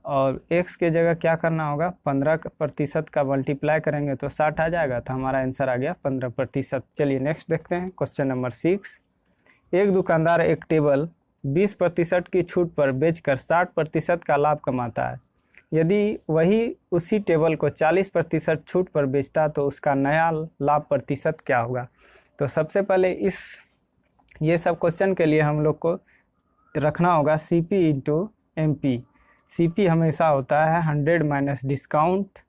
और x के जगह क्या करना होगा, 15% का मल्टीप्लाई करेंगे तो 60 आ जाएगा, तो हमारा आंसर आ गया 15%। चलिए नेक्स्ट देखते हैं क्वेश्चन नंबर 6। एक दुकानदार एक टेबल 20% की छूट पर बेचकर 60% का लाभ कमाता है। यदि वही उसी टेबल को 40% छूट पर बेचता तो उसका नया लाभ प्रतिशत क्या होगा। तो सबसे पहले ये सब क्वेश्चन के लिए हम लोग को रखना होगा CP इंटू MP। CP हमेशा होता है 100 माइनस डिस्काउंट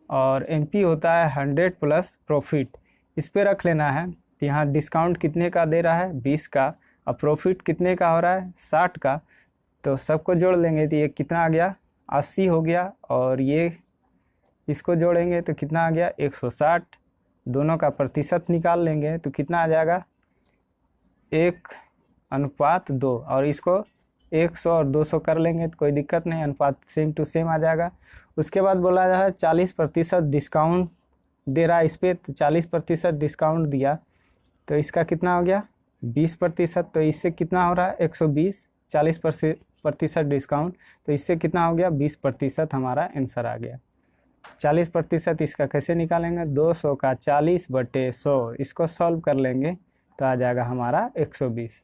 और MP होता है 100 प्लस प्रॉफिट। इस पे रख लेना है। तो यहाँ डिस्काउंट कितने का दे रहा है, 20 का, और प्रॉफिट कितने का हो रहा है, 60 का। तो सबको जोड़ लेंगे तो ये कितना आ गया, 80 हो गया, और ये इसको जोड़ेंगे तो कितना आ गया, 160। दोनों का प्रतिशत निकाल लेंगे तो कितना आ जाएगा, 1:2, और इसको 100 और 200 कर लेंगे तो कोई दिक्कत नहीं, अनुपात सेम टू सेम आ जाएगा। उसके बाद बोला जा रहा है 40% डिस्काउंट दे रहा है इस पर, तो 40% डिस्काउंट दिया तो इसका कितना हो गया, 20%। तो इससे कितना हो रहा है, 120। 40% डिस्काउंट तो इससे कितना हो गया, 20% हमारा आंसर आ गया। 40% इसका कैसे निकालेंगे, 200 का 40/100, इसको सॉल्व कर लेंगे तो आ जाएगा हमारा 120।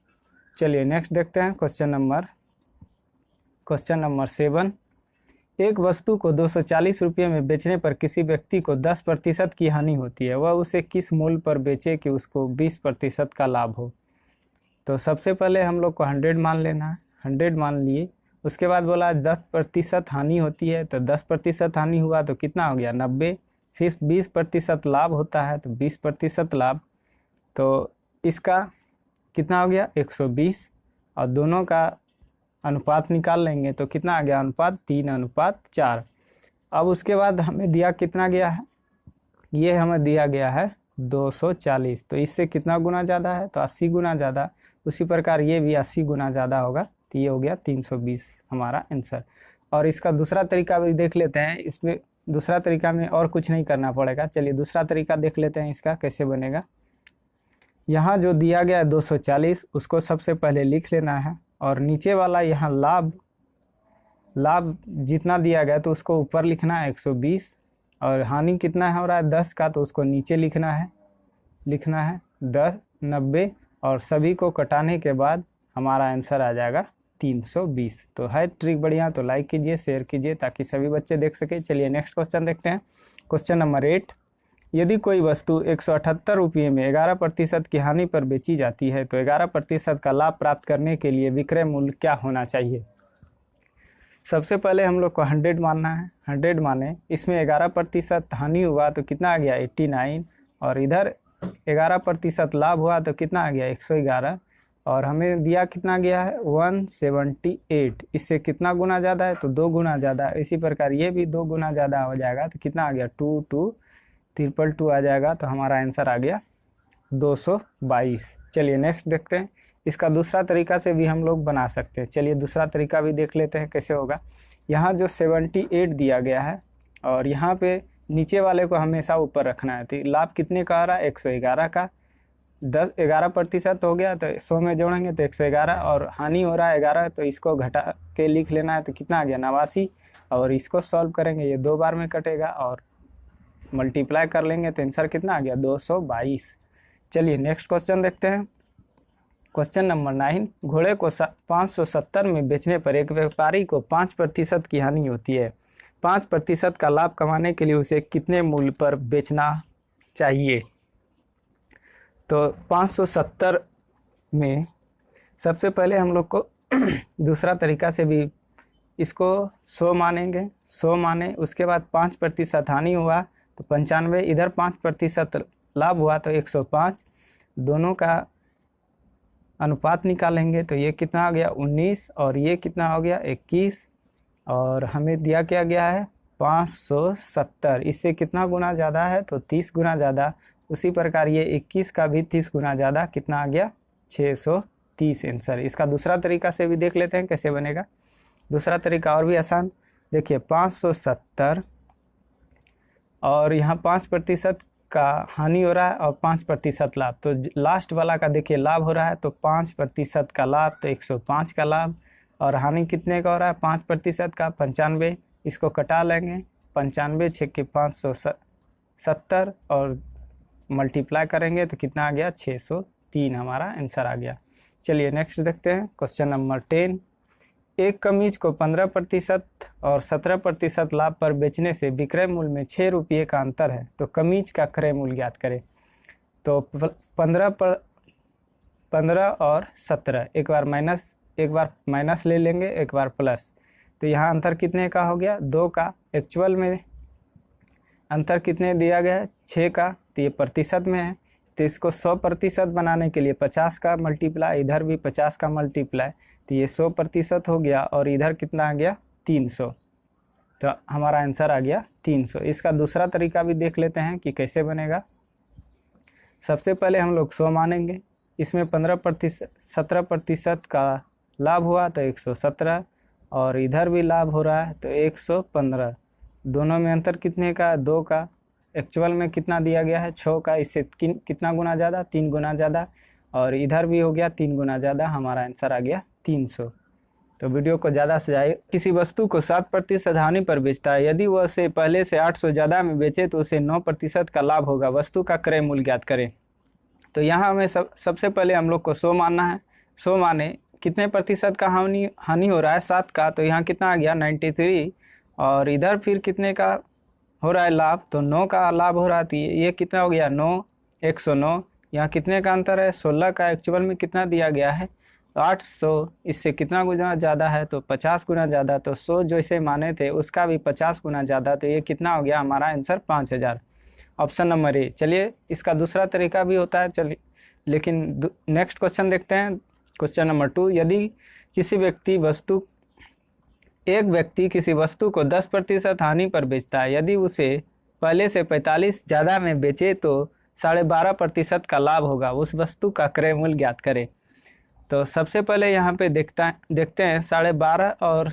चलिए नेक्स्ट देखते हैं क्वेश्चन नंबर 7। एक वस्तु को 240 रुपये में बेचने पर किसी व्यक्ति को 10% की हानि होती है, वह उसे किस मूल्य पर बेचे कि उसको 20% का लाभ हो। तो सबसे पहले हम लोग को 100 मान लेना है, 100 मान लिए। उसके बाद बोला 10% हानि होती है, तो 10% हानि हुआ तो कितना हो गया, 90। फिर 20% लाभ होता है तो 20% लाभ, तो इसका कितना हो गया, 120, और दोनों का अनुपात निकाल लेंगे तो कितना आ गया, अनुपात 3:4। अब उसके बाद हमें दिया कितना गया है, ये हमें दिया गया है 240, तो इससे कितना गुना ज़्यादा है, तो 80 गुना ज़्यादा। उसी प्रकार ये भी 80 गुना ज़्यादा होगा, तो ये हो गया 320 हमारा आंसर। और इसका दूसरा तरीका भी देख लेते हैं। इसमें दूसरा तरीका में और कुछ नहीं करना पड़ेगा। चलिए दूसरा तरीका देख लेते हैं इसका कैसे बनेगा। यहाँ जो दिया गया है 240, उसको सबसे पहले लिख लेना है, और नीचे वाला यहाँ लाभ जितना दिया गया तो उसको ऊपर लिखना है 120, और हानि कितना हो रहा है 10 का, तो उसको नीचे लिखना है 10, 90, और सभी को कटाने के बाद हमारा आंसर आ जाएगा 320। तो है ट्रिक बढ़िया, तो लाइक कीजिए, शेयर कीजिए ताकि सभी बच्चे देख सके। चलिए नेक्स्ट क्वेश्चन देखते हैं। Question number 8। यदि कोई वस्तु 178 रुपये में 11% की हानि पर बेची जाती है तो 11% का लाभ प्राप्त करने के लिए विक्रय मूल्य क्या होना चाहिए। सबसे पहले हम लोग को 100 मानना है, 100 माने, इसमें 11% हानि हुआ तो कितना आ गया, 89, और इधर 11% लाभ हुआ तो कितना आ गया, 111, और हमें दिया कितना गया है, 178। इससे कितना गुना ज़्यादा है, तो 2 गुना ज़्यादा। इसी प्रकार ये भी 2 गुना ज़्यादा हो जाएगा, तो कितना आ गया, 2 आ जाएगा, तो हमारा आंसर आ गया 222। चलिए नेक्स्ट देखते हैं। इसका दूसरा तरीका से भी हम लोग बना सकते हैं। चलिए दूसरा तरीका भी देख लेते हैं कैसे होगा। यहाँ जो 78 दिया गया है, और यहाँ पे नीचे वाले को हमेशा ऊपर रखना है। तो लाभ कितने का आ रहा है, 111 का, 11% हो गया, तो 100 में जोड़ेंगे तो 111, और हानि हो रहा है 11, तो इसको घटा के लिख लेना है, तो कितना आ गया, 89, और इसको सॉल्व करेंगे, ये 2 बार में कटेगा, और मल्टीप्लाई कर लेंगे तो आंसर कितना आ गया, 222। चलिए नेक्स्ट क्वेश्चन देखते हैं। Question number 9। घोड़े को 570 में बेचने पर एक व्यापारी को 5% की हानि होती है। 5% का लाभ कमाने के लिए उसे कितने मूल्य पर बेचना चाहिए। तो 570 में सबसे पहले हम लोग को दूसरा तरीका से भी इसको 100 मानेंगे, 100 माने, उसके बाद 5% हानि हुआ तो 95, इधर 5% लाभ हुआ तो 105, दोनों का अनुपात निकालेंगे तो ये कितना आ गया, 19, और ये कितना हो गया, 21, और हमें दिया क्या गया है, 570। इससे कितना गुना ज़्यादा है, तो 30 गुना ज़्यादा। उसी प्रकार ये 21 का भी 30 गुना ज़्यादा, कितना आ गया, 630 आंसर। इसका दूसरा तरीका से भी देख लेते हैं कैसे बनेगा। दूसरा तरीका और भी आसान, देखिए 570, और यहाँ 5% का हानि हो रहा है और 5% लाभ, तो लास्ट वाला का देखिए लाभ हो रहा है, तो 5% का लाभ, तो 105 का लाभ, और हानि कितने का हो रहा है 5% का 95, इसको कटा लेंगे 95 छक्के 570 और मल्टीप्लाई करेंगे तो कितना आ गया 603 हमारा आंसर आ गया। चलिए नेक्स्ट देखते हैं क्वेश्चन नंबर 10। एक कमीज को 15% और 17% लाभ पर बेचने से विक्रय मूल्य में 6 रुपये का अंतर है, तो कमीज का क्रय मूल्य ज्ञात करें। तो 15 और 17 एक बार माइनस ले लेंगे, एक बार प्लस, तो यहाँ अंतर कितने का हो गया 2 का। एक्चुअल में अंतर कितने दिया गया है 6 का, तो ये प्रतिशत में है, तो इसको 100% बनाने के लिए 50 का मल्टीप्लाई, इधर भी 50 का मल्टीप्लाई, तो ये 100% हो गया और इधर कितना आ गया 300, तो हमारा आंसर आ गया 300। इसका दूसरा तरीका भी देख लेते हैं कि कैसे बनेगा। सबसे पहले हम लोग 100 मानेंगे, इसमें 17% का लाभ हुआ तो 117, और इधर भी लाभ हो रहा है तो 115, दोनों में अंतर कितने का 2 का। एक्चुअल में कितना दिया गया है 6 का, इससे कितना गुना ज़्यादा 3 गुना ज़्यादा, और इधर भी हो गया 3 गुना ज़्यादा, हमारा आंसर आ गया 300। तो वीडियो को ज़्यादा से ज़्यादा, किसी वस्तु को 7% हानि पर बेचता है, यदि वह उसे पहले से 800 ज़्यादा में बेचे तो उसे 9% का लाभ होगा, वस्तु का क्रय मूल्य ज्ञात करें। तो यहाँ हमें सबसे पहले हम लोग को 100 मानना है। 100 माने कितने प्रतिशत का हानि हो रहा है 7 का, तो यहाँ कितना आ गया 93, और इधर फिर कितने का हो रहा है लाभ, तो 9 का लाभ हो रहा है, ये कितना हो गया 9, 109, यहाँ कितने का अंतर है 16 का। एक्चुअल में कितना दिया गया है 800, इससे कितना गुना ज़्यादा है तो 50 गुना ज़्यादा, तो 100 जैसे माने थे उसका भी 50 गुना ज़्यादा, तो ये कितना हो गया हमारा आंसर 5000, ऑप्शन नंबर ए। चलिए इसका दूसरा तरीका भी होता है, चलिए लेकिन नेक्स्ट क्वेश्चन देखते हैं, क्वेश्चन नंबर 2। यदि एक व्यक्ति किसी वस्तु को 10% हानि पर बेचता है, यदि उसे पहले से 45 ज़्यादा में बेचे तो 12.5% का लाभ होगा, उस वस्तु का क्रय मूल्य ज्ञात करें। तो सबसे पहले यहाँ पे देखते हैं 12.5 और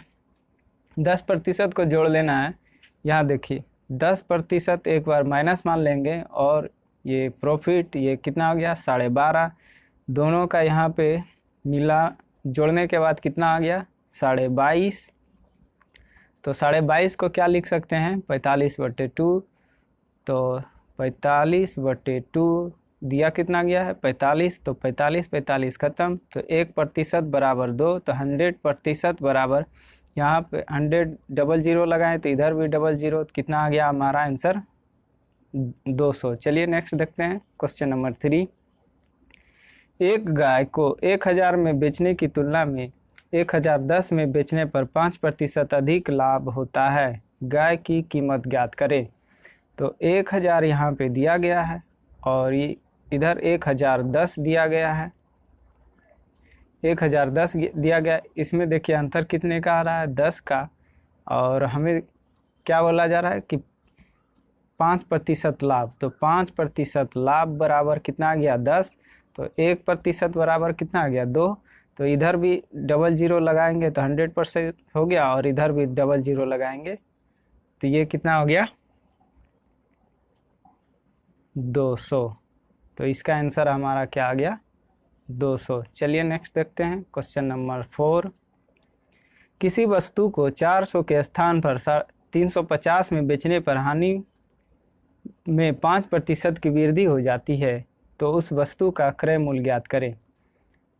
10% को जोड़ लेना है। यहाँ देखिए 10% एक बार माइनस मान लेंगे, और ये प्रॉफिट ये कितना हो गया 12.5, दोनों का यहाँ पे मिला जोड़ने के बाद कितना आ गया 22.5, तो 22.5 को क्या लिख सकते हैं 45/2, तो 45/2 दिया कितना गया है 45, तो 45 खत्म, तो 1% बराबर 2, तो 100% बराबर, यहाँ पे 100 डबल जीरो लगाएं तो इधर भी डबल जीरो, तो कितना आ गया हमारा आंसर 200। चलिए नेक्स्ट देखते हैं क्वेश्चन नंबर 3। एक गाय को 1000 में बेचने की तुलना में 1010 में बेचने पर 5% अधिक लाभ होता है, गाय की कीमत ज्ञात करें। तो 1000 यहाँ पे दिया गया है और ये इधर 1010 दिया गया है, 1010 दिया गया, इसमें देखिए अंतर कितने का आ रहा है 10 का, और हमें क्या बोला जा रहा है कि 5% लाभ, तो 5% लाभ बराबर कितना आ गया 10, तो 1% बराबर कितना आ गया 2, तो इधर भी डबल जीरो लगाएंगे तो 100% हो गया, और इधर भी डबल जीरो लगाएंगे तो ये कितना हो गया 200, तो इसका आंसर हमारा क्या आ गया 200। चलिए नेक्स्ट देखते हैं क्वेश्चन नंबर 4। किसी वस्तु को 400 के स्थान पर 350 में बेचने पर हानि में 5% की वृद्धि हो जाती है, तो उस वस्तु का क्रय मूल्य ज्ञात करें।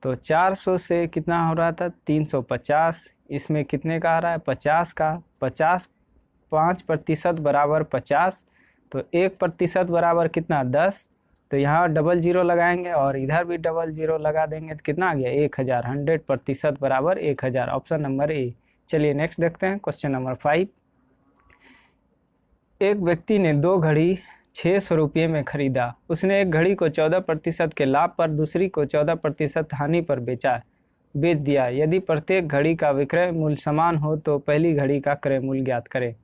तो 400 से कितना हो रहा था 350, इसमें कितने का आ रहा है 50 का, 5% बराबर 50, तो 1% बराबर कितना 10, तो यहाँ डबल जीरो लगाएंगे और इधर भी डबल जीरो लगा देंगे तो कितना आ गया 1000, 100% बराबर 1000, ऑप्शन नंबर ए। चलिए नेक्स्ट देखते हैं क्वेश्चन नंबर 5। एक व्यक्ति ने 2 घड़ी 600 रुपये में खरीदा, उसने एक घड़ी को 14% के लाभ पर दूसरी को 14% हानि पर बेच दिया। यदि प्रत्येक घड़ी का विक्रय मूल्य समान हो तो पहली घड़ी का क्रय मूल्य ज्ञात करें।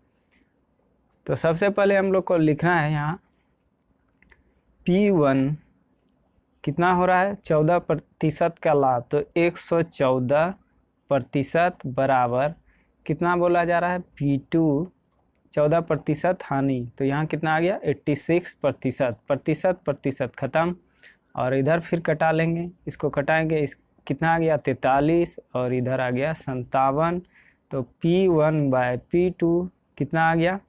तो सबसे पहले हम लोग को लिखना है यहाँ P1 कितना हो रहा है 14% का लाभ, तो 114% बराबर कितना बोला जा रहा है P2 14% हानि, तो यहाँ कितना आ गया 86%, प्रतिशत खत्म, और इधर फिर कटा लेंगे, इसको कटाएंगे, इस कितना आ गया 43 और इधर आ गया 57। तो P1/P2 कितना आ गया,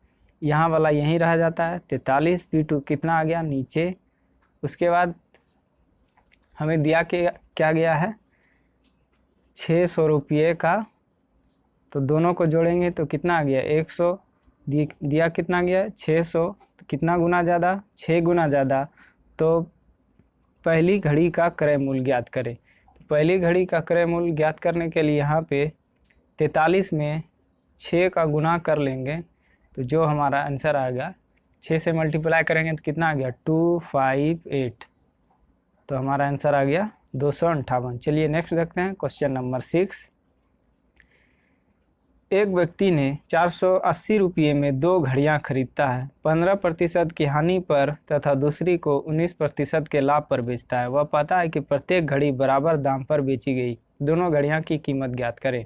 यहाँ वाला यहीं रह जाता है 43, P2 कितना आ गया नीचे। उसके बाद हमें दिया क्या गया है 600 रुपये का, तो दोनों को जोड़ेंगे तो कितना आ गया 100, दिया कितना गया 600, तो कितना गुना ज़्यादा 6 गुना ज़्यादा। तो पहली घड़ी का क्रय मूल्य ज्ञात करें। तो पहली घड़ी का क्रय मूल्य ज्ञात करने के लिए यहाँ पे 43 में 6 का गुना कर लेंगे, तो जो हमारा आंसर आएगा 6 से मल्टीप्लाई करेंगे तो कितना आ गया 258। तो हमारा आंसर आ गया 258। चलिए नेक्स्ट देखते हैं क्वेश्चन नंबर 6। एक व्यक्ति ने 480 रुपये में 2 घड़ियां खरीदता है, 15% की हानि पर तथा दूसरी को 19% के लाभ पर बेचता है। वह पाता है कि प्रत्येक घड़ी बराबर दाम पर बेची गई, दोनों घड़ियां की कीमत ज्ञात करें।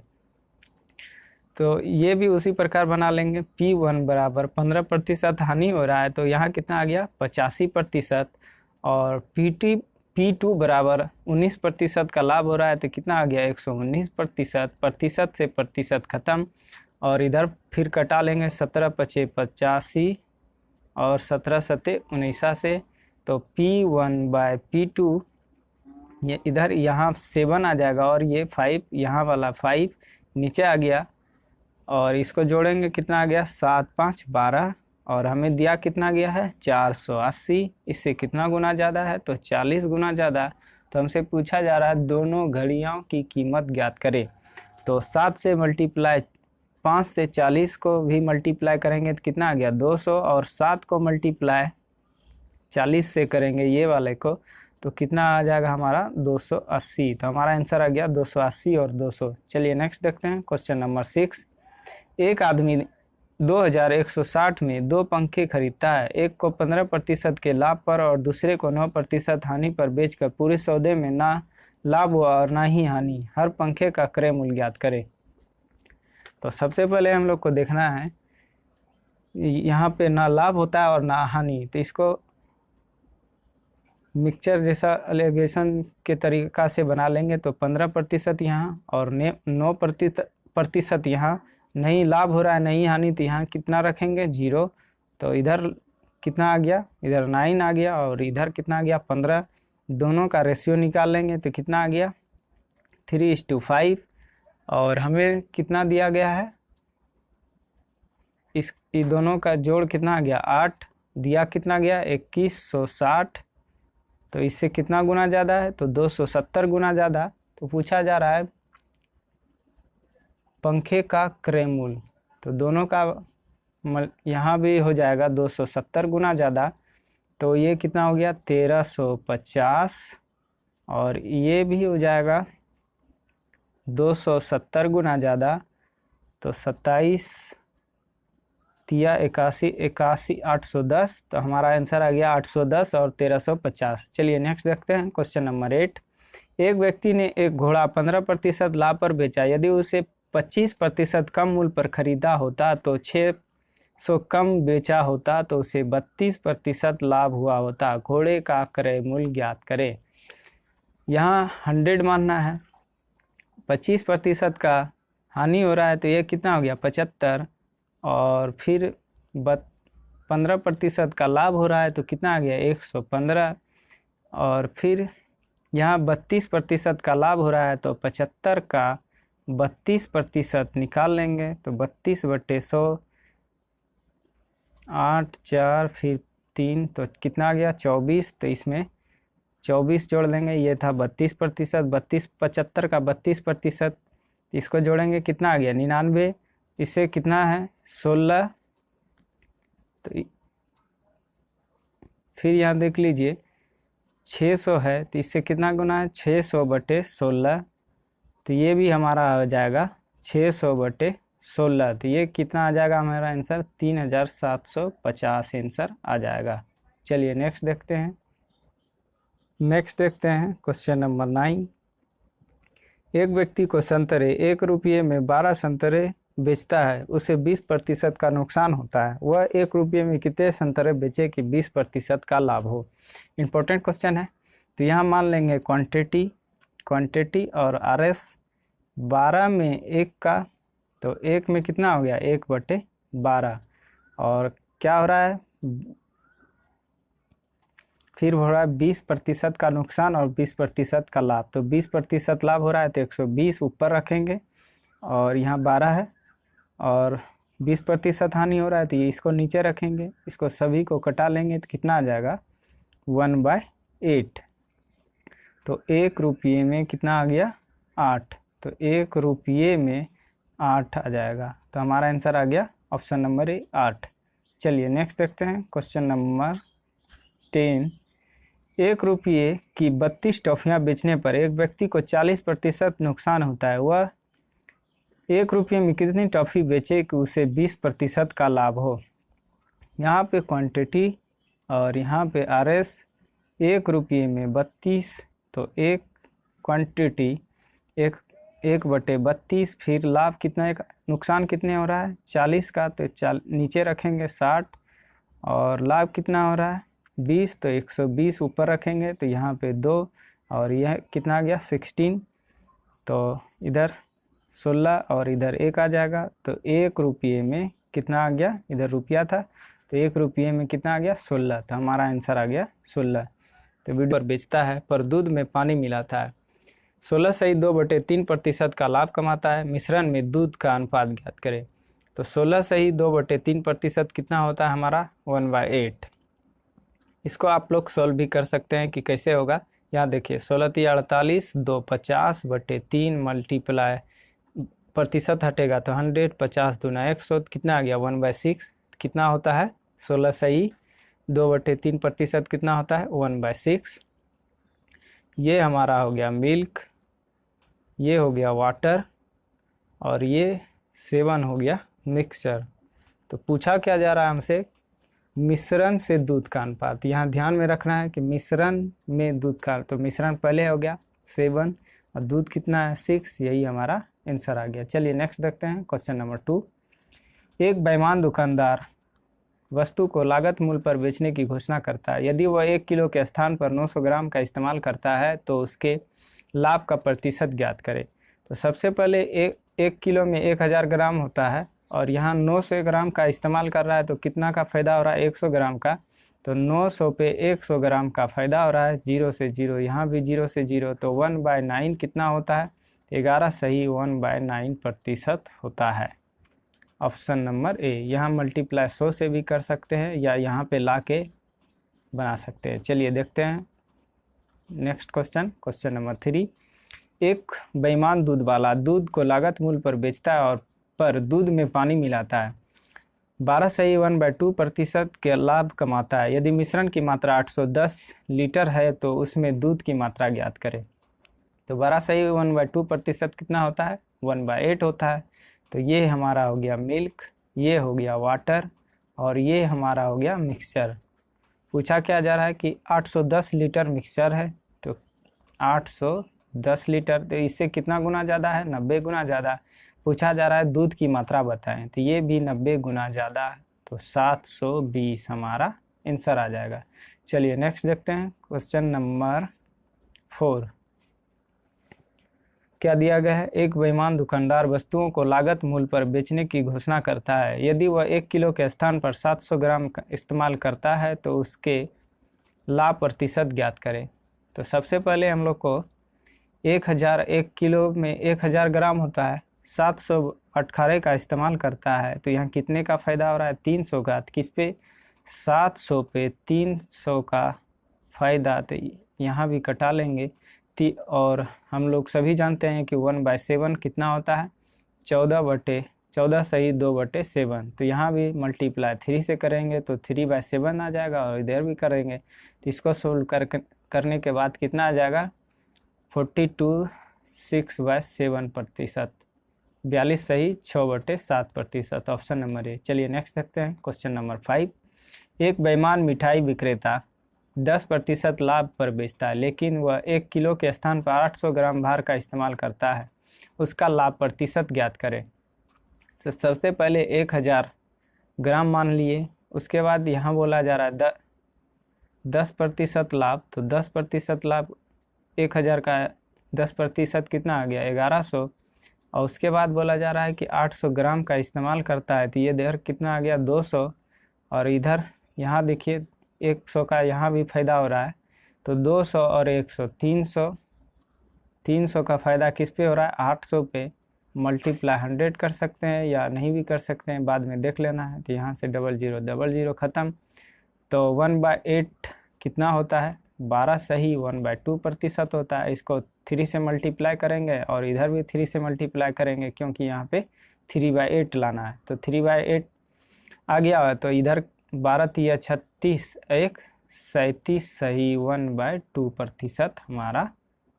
तो ये भी उसी प्रकार बना लेंगे। P1 बराबर 15% हानि हो रहा है, तो यहाँ कितना आ गया 85%। और P2 बराबर 19% का लाभ हो रहा है, तो कितना आ गया 119%। प्रतिशत से प्रतिशत खत्म और इधर फिर कटा लेंगे 17×5 = 85 और 17×7 = 19 से। तो P1/P2 ये इधर यहाँ 7 आ जाएगा और ये 5, यहाँ वाला 5 नीचे आ गया और इसको जोड़ेंगे कितना आ गया 7×5 = 12 और हमें दिया कितना गया है 480। इससे कितना गुना ज़्यादा है तो 40 गुना ज़्यादा। तो हमसे पूछा जा रहा है दोनों घड़ियों की कीमत ज्ञात करें। तो 7 से मल्टीप्लाई 5 से 40 को भी मल्टीप्लाई करेंगे तो कितना आ गया 200 और 7 को मल्टीप्लाई 40 से करेंगे ये वाले को तो कितना आ जाएगा हमारा 280। तो हमारा आंसर आ गया 280 और 200। चलिए नेक्स्ट देखते हैं क्वेश्चन नंबर 6। एक आदमी 2160 में 2 पंखे खरीदता है, एक को 15% के लाभ पर और दूसरे को 9% हानि पर बेचकर पूरे सौदे में ना लाभ हुआ और ना ही हानि। हर पंखे का क्रय मूल्य ज्ञात करें। तो सबसे पहले हम लोग को देखना है यहाँ पे ना लाभ होता है और ना हानि, तो इसको मिक्सचर जैसा एलिगेशन के तरीका से बना लेंगे। तो 15% यहाँ और 9% यहाँ, नहीं लाभ हो रहा है नहीं हानि, तो यहाँ कितना रखेंगे 0। तो इधर कितना आ गया, इधर 9 आ गया और इधर कितना आ गया 15। दोनों का रेशियो निकाल लेंगे तो कितना आ गया 3:5 और हमें कितना दिया गया है इस दोनों का जोड़ कितना आ गया 8, दिया कितना गया 2160। तो इससे कितना गुना ज़्यादा है तो 270 गुना ज़्यादा। तो पूछा जा रहा है पंखे का क्रय मूल्य, तो दोनों का यहाँ भी हो जाएगा 270 गुना ज़्यादा। तो ये कितना हो गया 1350 और ये भी हो जाएगा 270 गुना ज़्यादा। तो 27 तिया 81 810। तो हमारा आंसर आ गया 810 और 1350। चलिए नेक्स्ट देखते हैं क्वेश्चन नंबर 8। एक व्यक्ति ने एक घोड़ा 15% लाभ पर बेचा, यदि उसे 25% कम मूल्य पर खरीदा होता तो 600 कम बेचा होता तो उसे 32% लाभ हुआ होता। घोड़े का क्रय मूल्य ज्ञात करें। यहाँ 100 मानना है, 25% का हानि हो रहा है तो ये कितना हो गया 75 और फिर 15% का लाभ हो रहा है तो कितना आ गया 115 और फिर यहाँ 32% का लाभ हो रहा है तो 75 का 32% निकाल लेंगे तो 32/100 8 4 फिर 3 तो कितना आ गया 24। तो इसमें 24 जोड़ लेंगे, ये था 32%, 75 का 32%, इसको जोड़ेंगे कितना आ गया 99। इससे कितना है 16। तो फिर यहाँ देख लीजिए 600 है तो इससे कितना गुना है 600/16। तो ये भी हमारा आ जाएगा 600/16। तो ये कितना आ जाएगा हमारा आंसर 3750 आंसर आ जाएगा। चलिए नेक्स्ट देखते हैं। Question number 9। एक व्यक्ति को संतरे 1 रुपये में 12 संतरे बेचता है, उसे 20% का नुकसान होता है। वह 1 रुपये में कितने संतरे बेचे कि 20% का लाभ हो। इम्पोर्टेंट क्वेश्चन है। तो यहाँ मान लेंगे क्वांटिटी क्वांटिटी और RS 12 में 1 का, तो 1 में कितना हो गया 1/12। और क्या हो रहा है, फिर हो रहा है 20% का नुकसान और 20% का लाभ। तो 20% लाभ हो रहा है तो 120 ऊपर रखेंगे और यहाँ 12 है, और 20% हानि हो रहा है तो ये इसको नीचे रखेंगे। इसको सभी को कटा लेंगे तो कितना आ जाएगा 1/8। तो 1 रुपये में कितना आ गया 8। तो 1 रुपये में 8 आ जाएगा। तो हमारा आंसर आ गया ऑप्शन नंबर ए 8। चलिए नेक्स्ट देखते हैं क्वेश्चन नंबर 10। 1 रुपये की 32 टॉफियाँ बेचने पर एक व्यक्ति को 40% नुकसान होता है। वह 1 रुपये में कितनी टॉफ़ी बेचे कि उसे 20% का लाभ हो। यहाँ पे क्वांटिटी और यहाँ पे RS 1 रुपये में 32, तो एक क्वांटिटी 1/32, फिर लाभ कितना है, नुकसान कितने हो रहा है 40 का, तो नीचे रखेंगे 60, और लाभ कितना हो रहा है 20, तो 120 ऊपर रखेंगे। तो यहाँ पे 2 और यह कितना आ गया 16, तो इधर 16 और इधर 1 आ जाएगा। तो 1 रुपये में कितना आ गया, इधर रुपया था तो 1 रुपये में कितना आ गया 16। तो हमारा आंसर आ गया 16। तो वीडियो पर बेचता है पर दूध में पानी मिलाता है। 16 सही 2/3% का लाभ कमाता है। मिश्रण में दूध का अनुपात ज्ञात करें। तो 16 सही 2/3% कितना होता है हमारा 1/8। इसको आप लोग सॉल्व भी कर सकते हैं कि कैसे होगा। यहाँ देखिए 16 × 48, 2 50/3 मल्टीप्लाई प्रतिशत हटेगा तो 100, 50 दूना 100, कितना आ गया 1/6। कितना होता है 16 सही 2/3% कितना होता है 1/6। ये हमारा हो गया मिल्क, ये हो गया वाटर, और ये 7 हो गया मिक्सचर। तो पूछा क्या जा रहा है हमसे, मिश्रण से दूध का अनुपात। यहाँ ध्यान में रखना है कि मिश्रण में दूध का, तो मिश्रण पहले हो गया 7 और दूध कितना है 6, यही हमारा आंसर आ गया। चलिए नेक्स्ट देखते हैं क्वेश्चन नंबर 2। एक बेईमान दुकानदार वस्तु को लागत मूल्य पर बेचने की घोषणा करता है। यदि वह 1 किलो के स्थान पर 900 ग्राम का इस्तेमाल करता है तो उसके लाभ का प्रतिशत ज्ञात करें। तो सबसे पहले 1 किलो में 1000 ग्राम होता है और यहाँ 900 ग्राम का इस्तेमाल कर रहा है, तो कितना का फ़ायदा हो रहा है 100 ग्राम का। तो 900 पे 100 ग्राम का फ़ायदा हो रहा है, 0 से 0, यहाँ भी 0 से 0, तो 1/9 कितना होता है 11 सही 1/9% होता है। Option number A. यहाँ मल्टीप्लाई 100 से भी कर सकते हैं या यहाँ पे ला के बना सकते हैं। चलिए देखते हैं नेक्स्ट क्वेश्चन नंबर 3। एक बेईमान दूध वाला दूध को लागत मूल्य पर बेचता है और पर दूध में पानी मिलाता है। 12 सही 1/2% के लाभ कमाता है। यदि मिश्रण की मात्रा 810 लीटर है तो उसमें दूध की मात्रा ज्ञात करें। तो 12 सही 1/2% कितना होता है 1/8 होता है। तो ये हमारा हो गया मिल्क, ये हो गया वाटर, और ये हमारा हो गया मिक्सचर। पूछा क्या जा रहा है कि 810 लीटर मिक्सचर है, तो 810 लीटर, तो इससे कितना गुना ज़्यादा है 90 गुना ज़्यादा। पूछा जा रहा है दूध की मात्रा बताएं, तो ये भी 90 गुना ज़्यादा है, तो 720 हमारा आंसर आ जाएगा। चलिए नेक्स्ट देखते हैं क्वेश्चन नंबर 4। क्या दिया गया है, एक बेईमान दुकानदार वस्तुओं को लागत मूल्य पर बेचने की घोषणा करता है। यदि वह 1 किलो के स्थान पर 700 ग्राम का इस्तेमाल करता है तो उसके लाभ प्रतिशत ज्ञात करें। तो सबसे पहले हम लोग को 1 किलो में 1000 ग्राम होता है, 718 का इस्तेमाल करता है, तो यहाँ कितने का फ़ायदा हो रहा है 300 का। किस पे 700 पे 300 का फ़ायदा, तो यहाँ भी कटा लेंगे। और हम लोग सभी जानते हैं कि 1/7 कितना होता है 14 सही 2/7। तो यहाँ भी मल्टीप्लाई 3 से करेंगे तो 3/7 आ जाएगा, और इधर भी करेंगे तो इसको सोल्व करने के बाद कितना आ जाएगा 42 6/7%। 42 सही 6/7%। Option number A. चलिए नेक्स्ट देखते हैं क्वेश्चन नंबर 5। एक बेईमान मिठाई विक्रेता 10% लाभ पर बेचता है, लेकिन वह 1 किलो के स्थान पर 800 ग्राम भार का इस्तेमाल करता है। उसका लाभ प्रतिशत ज्ञात करें। तो सबसे पहले 1000 ग्राम मान लिए, उसके बाद यहाँ बोला जा रहा है 10% लाभ। तो 10% लाभ 1000 का 10% कितना आ गया 1100। और उसके बाद बोला जा रहा है कि 800 ग्राम का इस्तेमाल करता है, तो ये इधर कितना आ गया 200। और इधर यहाँ देखिए 100 का यहाँ भी फ़ायदा हो रहा है, तो 200 और 100 300 का फ़ायदा किस पे हो रहा है 800 पे। मल्टीप्लाई 100 कर सकते हैं या नहीं भी कर सकते हैं, बाद में देख लेना है। तो यहाँ से 00 ख़त्म, तो 1/8 कितना होता है 12 सही 1/2% होता है। इसको 3 से मल्टीप्लाई करेंगे और इधर भी 3 से मल्टीप्लाई करेंगे, क्योंकि यहाँ पे 3/8 लाना है। तो 3/8 आ गया, तो इधर 12 तिया 36 1 37 सही 1/2% हमारा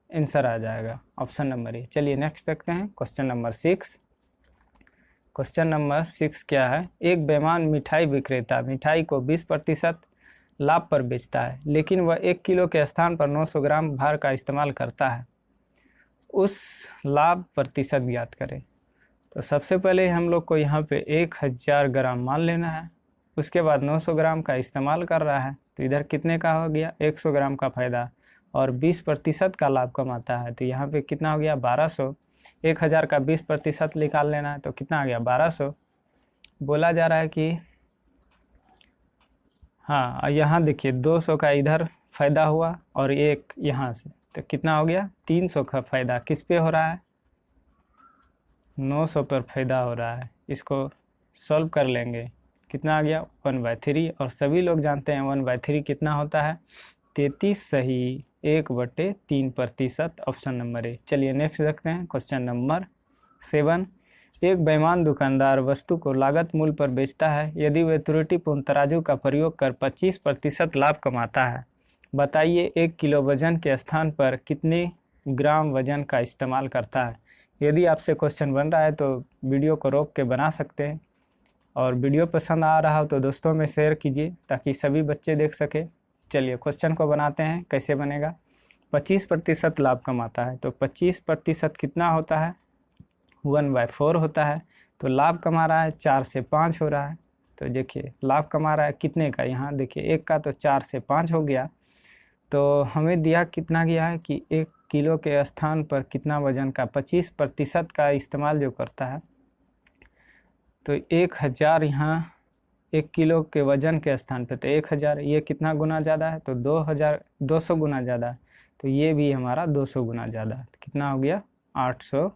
आंसर आ जाएगा, ऑप्शन नंबर ए। चलिए नेक्स्ट देखते हैं क्वेश्चन नंबर 6। क्वेश्चन नंबर 6 क्या है, एक बेईमान मिठाई विक्रेता मिठाई को 20% लाभ पर बेचता है, लेकिन वह 1 किलो के स्थान पर 900 ग्राम भार का इस्तेमाल करता है। उस लाभ प्रतिशत ज्ञात करें। तो सबसे पहले हम लोग को यहाँ पे 1000 ग्राम मान लेना है, उसके बाद 900 ग्राम का इस्तेमाल कर रहा है, तो इधर कितने का हो गया 100 ग्राम का फ़ायदा और 20% का लाभ कमाता है। तो यहाँ पे कितना हो गया 1200। 1000 का 20% निकाल लेना है, तो कितना आ गया 1200। बोला जा रहा है कि हाँ, यहाँ देखिए 200 का इधर फ़ायदा हुआ और एक यहाँ से, तो कितना हो गया 300 का फ़ायदा किस पे हो रहा है 900 पर फ़ायदा हो रहा है। इसको सॉल्व कर लेंगे, कितना आ गया 1/3। और सभी लोग जानते हैं 1/3 कितना होता है 33 सही 1/3%, ऑप्शन नंबर ए। चलिए नेक्स्ट देखते हैं क्वेश्चन नंबर 7। एक बेईमान दुकानदार वस्तु को लागत मूल्य पर बेचता है, यदि वह त्रुटिपूर्ण तराजू का प्रयोग कर 25% लाभ कमाता है। बताइए 1 किलो वजन के स्थान पर कितने ग्राम वजन का इस्तेमाल करता है। यदि आपसे क्वेश्चन बन रहा है तो वीडियो को रोक के बना सकते हैं, और वीडियो पसंद आ रहा हो तो दोस्तों में शेयर कीजिए ताकि सभी बच्चे देख सके। चलिए क्वेश्चन को बनाते हैं, कैसे बनेगा। 25% लाभ कमाता है, तो 25% कितना होता है 1/4 होता है। तो लाभ कमा रहा है 4 से 5 हो रहा है। तो देखिए लाभ कमा रहा है कितने का, यहाँ देखिए 1 का, तो 4 से 5 हो गया। तो हमें दिया कितना गया है कि 1 किलो के स्थान पर कितना वजन का 25% का इस्तेमाल जो करता है, तो 1000 यहाँ 1 किलो के वजन के स्थान पे, तो 1000 ये कितना गुना ज़्यादा है, तो 200 गुना ज़्यादा है। तो ये भी हमारा 200 गुना ज़्यादा है, तो कितना हो गया 800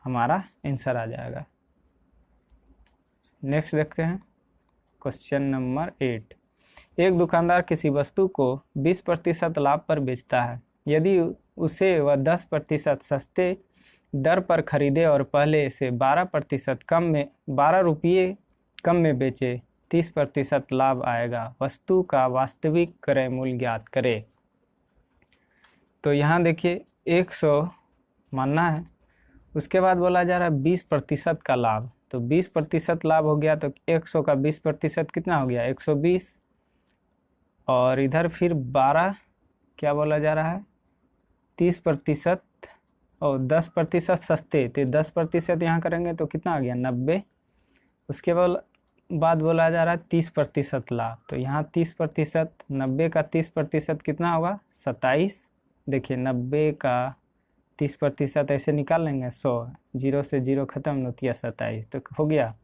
हमारा आंसर आ जाएगा। नेक्स्ट देखते हैं क्वेश्चन नंबर 8। एक दुकानदार किसी वस्तु को 20% लाभ पर बेचता है, यदि उसे वह 10% सस्ते दर पर खरीदे और पहले से 12 रुपये कम में बेचे, 30% लाभ आएगा। वस्तु का वास्तविक क्रय मूल्य ज्ञात करें। तो यहाँ देखिए 100 मानना है, उसके बाद बोला जा रहा है 20% का लाभ, तो 20% लाभ हो गया, तो 100 का 20% कितना हो गया 120। और इधर फिर 12 क्या बोला जा रहा है 30% और 10% सस्ते, तो 10% यहाँ करेंगे तो कितना आ गया 90। उसके बाद बोला जा रहा है 30% लाभ, तो यहाँ 30%, 90 का 30% कितना होगा 27। देखिए 90 का 30% ऐसे निकाल लेंगे 100, 0 से 0 खत्म, नोतिया 27, तो हो गया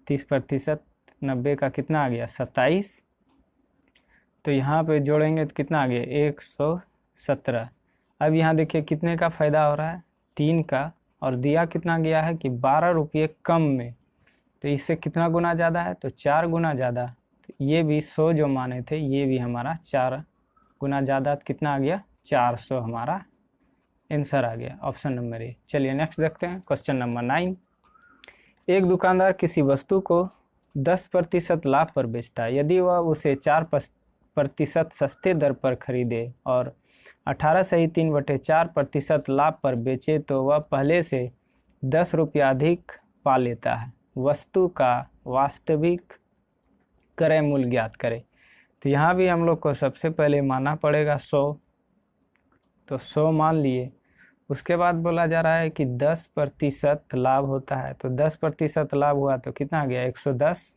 30%, 90 का कितना आ गया 27। तो यहाँ पे जोड़ेंगे तो कितना आ गया 117। अब यहाँ देखिए कितने का फ़ायदा हो रहा है 3 का, और दिया कितना गया है कि 12 रुपये कम में, तो इससे कितना गुना ज़्यादा है, तो 4 गुना ज़्यादा। तो ये भी 100 जो माने थे, ये भी हमारा 4 गुना ज़्यादा, कितना आ गया 400 हमारा आंसर आ गया, ऑप्शन नंबर ए। चलिए नेक्स्ट देखते हैं क्वेश्चन नंबर 9। एक दुकानदार किसी वस्तु को 10% लाभ पर बेचता है, यदि वह उसे 4% सस्ते दर पर खरीदे और 18 सही 3/4% लाभ पर बेचे, तो वह पहले से 10 रुपया अधिक पा लेता है। वस्तु का वास्तविक क्रय मूल्य ज्ञात करें। तो यहाँ भी हम लोग को सबसे पहले मानना पड़ेगा 100, तो 100 मान लिए। उसके बाद बोला जा रहा है कि 10% लाभ होता है, तो 10% लाभ हुआ तो कितना आ गया 110।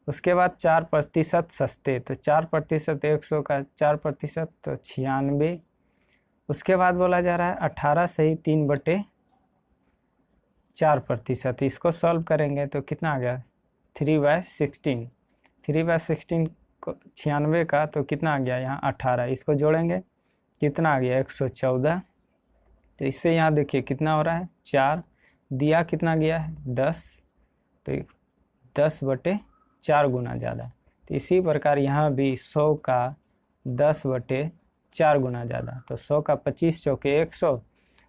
उसके बाद 4% सस्ते, तो 4% 100 का 4% तो 96। उसके बाद बोला जा रहा है 18 सही 3/4%। इसको सॉल्व करेंगे तो कितना आ गया 3/16। 3/16 को 96 का तो कितना आ गया यहाँ 18। इसको जोड़ेंगे कितना आ गया 114। तो इससे यहाँ देखिए कितना हो रहा है 4, दिया कितना गया है 10, तो 10/4 गुना ज़्यादा। तो इसी प्रकार यहाँ भी 100 का 10/4 गुना ज़्यादा। तो 100 का 25 चौके 100,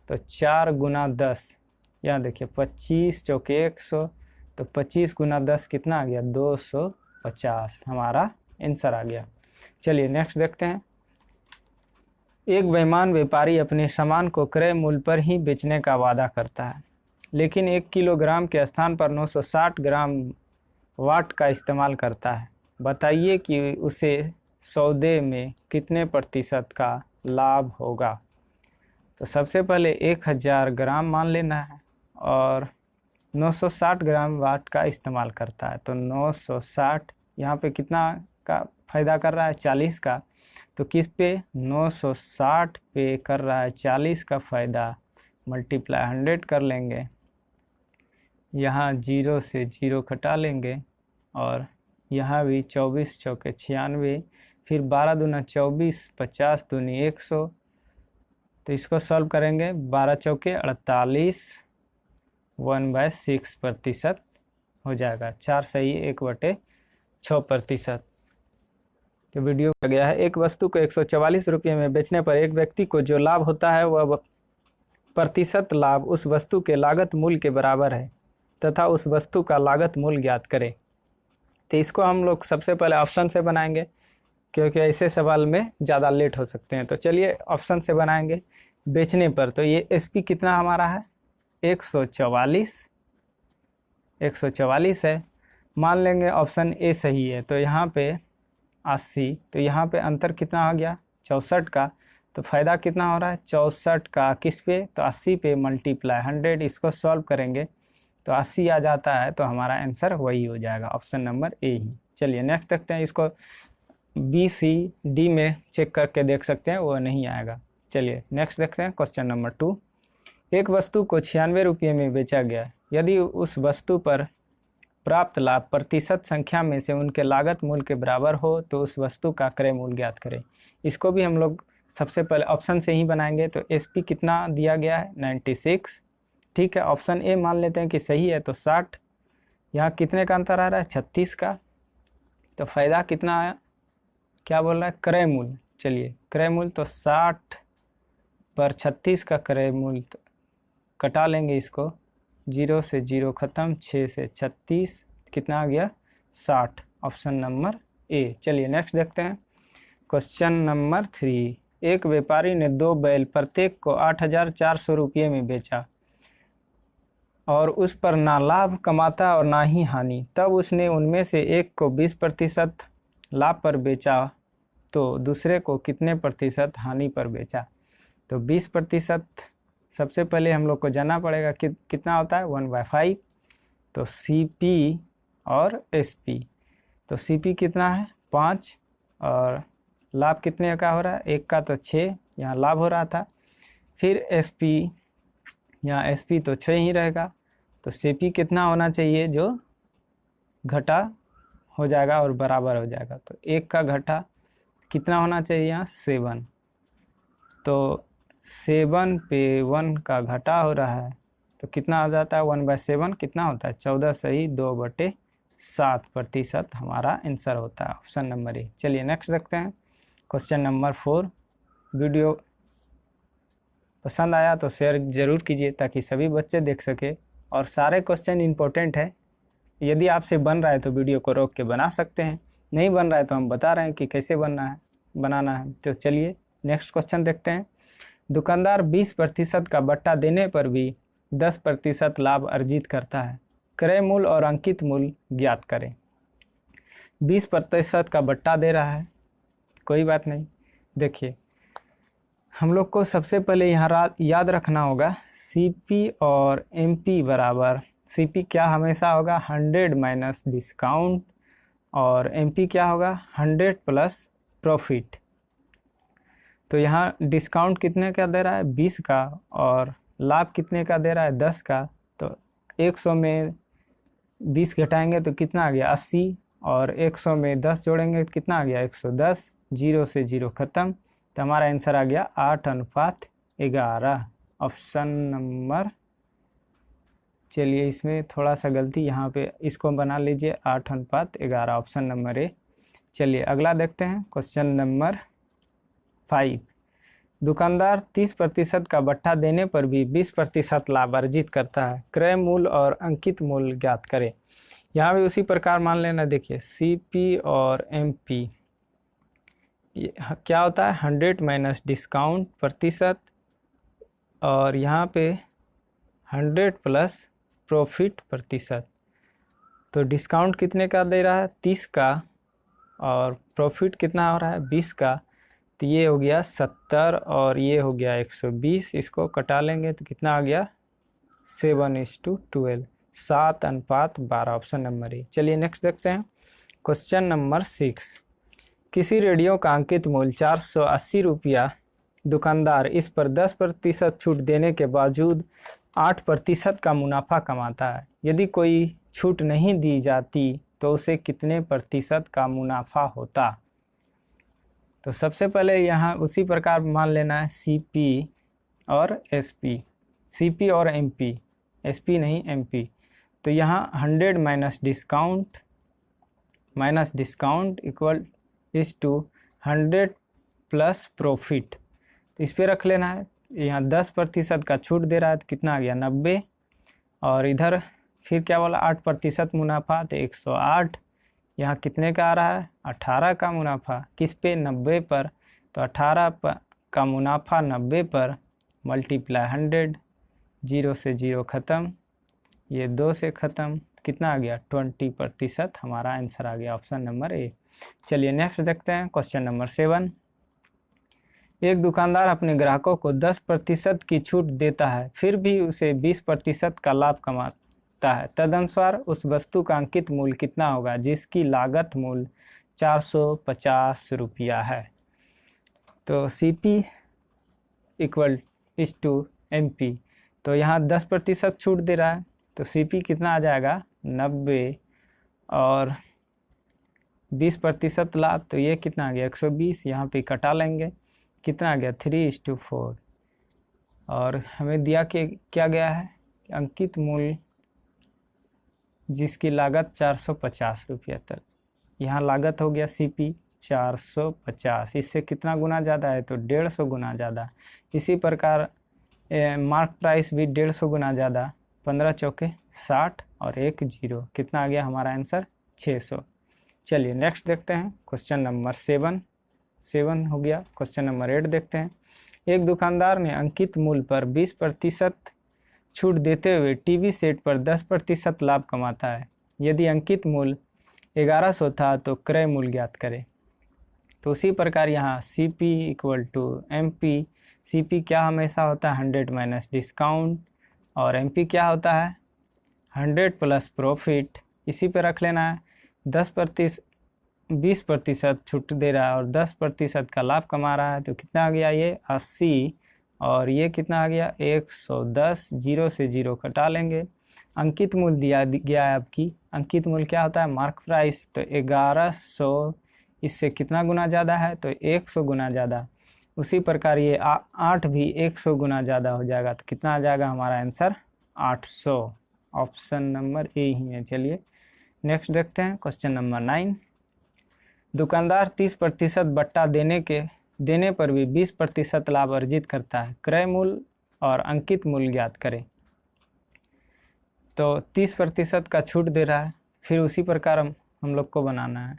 तो 4 गुना 10, यहाँ देखिए 25 चौके 100, तो 25 गुना 10 कितना आ गया 250, हमारा आंसर आ गया। चलिए नेक्स्ट देखते हैं। एक बेईमान व्यापारी अपने सामान को क्रय मूल्य पर ही बेचने का वादा करता है, लेकिन 1 किलोग्राम के स्थान पर 960 ग्राम वाट का इस्तेमाल करता है। बताइए कि उसे सौदे में कितने प्रतिशत का लाभ होगा। तो सबसे पहले 1000 ग्राम मान लेना है और 960 ग्राम वाट का इस्तेमाल करता है। तो 960 यहाँ पे कितना का फ़ायदा कर रहा है 40 का, तो किस पे 960 पे कर रहा है 40 का फ़ायदा, मल्टीप्लाई 100 कर लेंगे। यहाँ 0 से 0 घटा लेंगे और यहाँ भी 24 चौके 96, फिर 12 दूना 24, 50 दूनी 100। तो इसको सॉल्व करेंगे 12 चौके 48, 1/6% हो जाएगा। 4 सही 1/6%। तो वीडियो का गया है। एक वस्तु को 144 रुपये में बेचने पर एक व्यक्ति को जो लाभ होता है वह प्रतिशत लाभ उस वस्तु के लागत मूल्य के बराबर है तथा उस वस्तु का लागत मूल्य ज्ञात करें। तो इसको हम लोग सबसे पहले ऑप्शन से बनाएंगे, क्योंकि ऐसे सवाल में ज़्यादा लेट हो सकते हैं। तो चलिए ऑप्शन से बनाएंगे। बेचने पर तो ये एसपी कितना हमारा है 144 है। मान लेंगे ऑप्शन ए सही है, तो यहाँ पे 80, तो यहाँ पे अंतर कितना आ गया 64 का। तो फ़ायदा कितना हो रहा है 64 का किस पे, तो 80 पे मल्टीप्लाई 100। इसको सॉल्व करेंगे तो 80 आ जाता है, तो हमारा आंसर वही हो जाएगा, ऑप्शन नंबर ए ही। चलिए नेक्स्ट देखते हैं। इसको बी सी डी में चेक करके देख सकते हैं, वो नहीं आएगा। चलिए नेक्स्ट देखते हैं क्वेश्चन नंबर 2। एक वस्तु को 96 रुपये में बेचा गया। यदि उस वस्तु पर प्राप्त लाभ प्रतिशत संख्या में से उनके लागत मूल्य के बराबर हो तो उस वस्तु का क्रय मूल्य ज्ञात करें। इसको भी हम लोग सबसे पहले ऑप्शन से ही बनाएंगे। तो एसपी कितना दिया गया है 96, ठीक है। ऑप्शन ए मान लेते हैं कि सही है, तो 60। यहाँ कितने का अंतर आ रहा है 36 का। तो फ़ायदा कितना आया, क्या बोल रहा है क्रय मूल्य। चलिए क्रय मूल्य तो 60 पर 36 का क्रय मूल्य कटा लेंगे। इसको 0 से 0 ख़त्म, 6 से 36 कितना आ गया 60, ऑप्शन नंबर ए। चलिए नेक्स्ट देखते हैं क्वेश्चन नंबर 3। एक व्यापारी ने 2 बैल प्रत्येक को 8400 रुपये में बेचा और उस पर ना लाभ कमाता और ना ही हानि। तब उसने उनमें से एक को 20% लाभ पर बेचा तो दूसरे को कितने प्रतिशत हानि पर बेचा। तो 20% सबसे पहले हम लोग को जानना पड़ेगा कि कितना होता है 1/5। तो CP और SP, तो CP कितना है 5 और लाभ कितने का हो रहा है 1 का, तो 6 यहाँ लाभ हो रहा था। फिर SP, यहाँ SP तो 6 ही रहेगा। तो CP कितना होना चाहिए जो घटा हो जाएगा और बराबर हो जाएगा। तो 1 का घटा कितना होना चाहिए यहाँ 7। तो 7 पे 1 का घटा हो रहा है, तो कितना आ जाता है 1/7 कितना होता है 14 सही 2/7% हमारा आंसर होता है, ऑप्शन नंबर ए। चलिए नेक्स्ट देखते हैं क्वेश्चन नंबर 4। वीडियो पसंद आया तो शेयर ज़रूर कीजिए ताकि सभी बच्चे देख सके, और सारे क्वेश्चन इंपॉर्टेंट है। यदि आपसे बन रहा है तो वीडियो को रोक के बना सकते हैं, नहीं बन रहा है तो हम बता रहे हैं कि कैसे बनाना है। तो चलिए नेक्स्ट क्वेश्चन देखते हैं। दुकानदार 20% का बट्टा देने पर भी 10% लाभ अर्जित करता है। क्रय मूल्य और अंकित मूल्य ज्ञात करें। 20% का बट्टा दे रहा है, कोई बात नहीं। देखिए हम लोग को सबसे पहले यहाँ याद रखना होगा CP और MP बराबर। CP क्या हमेशा होगा 100 माइनस डिस्काउंट और MP क्या होगा 100 प्लस प्रॉफिट। तो यहाँ डिस्काउंट कितने का दे रहा है, 20 का, और लाभ कितने का दे रहा है, 10 का। तो 100 में 20 घटाएंगे तो कितना आ गया, 80, और 100 में 10 जोड़ेंगे तो कितना आ गया, 110। 0 से 0 ख़त्म, तो हमारा आंसर आ गया 8:11, ऑप्शन नंबर। चलिए इसमें थोड़ा सा गलती, यहाँ पे इसको बना लीजिए 8:11, ऑप्शन नंबर ए। चलिए अगला देखते हैं, क्वेश्चन नंबर 5। दुकानदार 30% का बट्टा देने पर भी 20% लाभ अर्जित करता है, क्रय मूल्य और अंकित मूल्य ज्ञात करें। यहाँ भी उसी प्रकार मान लेना, देखिए सीपी और एमपी क्या होता है, 100 माइनस डिस्काउंट प्रतिशत, और यहाँ पे 100 प्लस प्रॉफिट प्रतिशत। तो डिस्काउंट कितने का दे रहा है, 30 का, और प्रॉफिट कितना हो रहा है, 20 का। तो ये हो गया 70 और ये हो गया 120, इसको कटा लेंगे तो कितना आ गया, 7:12, 7:12, ऑप्शन नंबर ए। चलिए नेक्स्ट देखते हैं, क्वेश्चन नंबर 6। किसी रेडियो का अंकित मूल्य 480 रुपया, दुकानदार इस पर 10% छूट देने के बावजूद 8% का मुनाफा कमाता है। यदि कोई छूट नहीं दी जाती तो उसे कितने प्रतिशत का मुनाफा होता। तो सबसे पहले यहाँ उसी प्रकार मान लेना है सीपी और एसपी, सीपी और एमपी, एसपी नहीं एमपी। तो यहाँ 100 minus discount equal is to 100 plus profit. तो इस पर रख लेना है, यहाँ 10% का छूट दे रहा है तो कितना आ गया, 90, और इधर फिर क्या बोला, 8% मुनाफा, तो 108। यहाँ कितने का आ रहा है, 18 का मुनाफा, किस पे, 90 पर। तो 18 का मुनाफा 90 पर मल्टीप्लाई 100, 0 से 0 ख़त्म, ये 2 से ख़त्म, कितना आ गया, 20% हमारा आंसर आ गया, ऑप्शन नंबर ए। चलिए नेक्स्ट देखते हैं, क्वेश्चन नंबर 7। एक दुकानदार अपने ग्राहकों को 10% की छूट देता है, फिर भी उसे 20% का लाभ कमाता है। तदनुसार उस वस्तु का अंकित मूल्य कितना होगा जिसकी लागत मूल्य 450 रुपया है। तो CP equal is to MP। तो यहाँ 10% छूट दे रहा है, तो CP कितना आ जाएगा, 90, और 20% लाभ, तो ये कितना आ गया, 120। यहाँ पे कटा लेंगे, कितना आ गया, 3:4। और हमें दिया कि क्या गया है, अंकित मूल्य जिसकी लागत 450 रुपया तक। यहाँ लागत हो गया CP 450, इससे कितना गुना ज़्यादा है, तो 150 गुना ज़्यादा। इसी प्रकार मार्क प्राइस भी 150 गुना ज़्यादा, 15 चौके 60 और 1 0, कितना आ गया हमारा आंसर, 600। चलिए नेक्स्ट देखते हैं, क्वेश्चन नंबर 7 हो गया। क्वेश्चन नंबर 8 देखते हैं। एक दुकानदार ने अंकित मूल्य पर 20% छूट देते हुए टीवी सेट पर 10% लाभ कमाता है। यदि अंकित मूल्य 1100 था तो क्रय मूल्य ज्ञात करें। तो उसी प्रकार यहाँ CP equal to MP। CP क्या हमेशा होता है, 100 माइनस डिस्काउंट, और MP क्या होता है, 100 प्लस प्रॉफिट। इसी पे रख लेना है, 20% छूट दे रहा है और 10% का लाभ कमा रहा है, तो कितना आ गया, ये 80, और ये कितना आ गया, 110। 0 से 0 कटा लेंगे, अंकित मूल्य दिया गया है आपकी, अंकित मूल्य क्या होता है, मार्क प्राइस, तो 1100, इससे कितना गुना ज़्यादा है, तो 100 गुना ज़्यादा। उसी प्रकार ये 8 भी 100 गुना ज़्यादा हो जाएगा, तो कितना आ जाएगा हमारा आंसर, 800, ऑप्शन नंबर ए ही है। चलिए नेक्स्ट देखते हैं, क्वेश्चन नंबर 9। दुकानदार 30% बट्टा देने पर भी 20% लाभ अर्जित करता है, क्रय मूल्य और अंकित मूल्य ज्ञात करें। तो 30% का छूट दे रहा है, फिर उसी प्रकार हम लोग को बनाना है।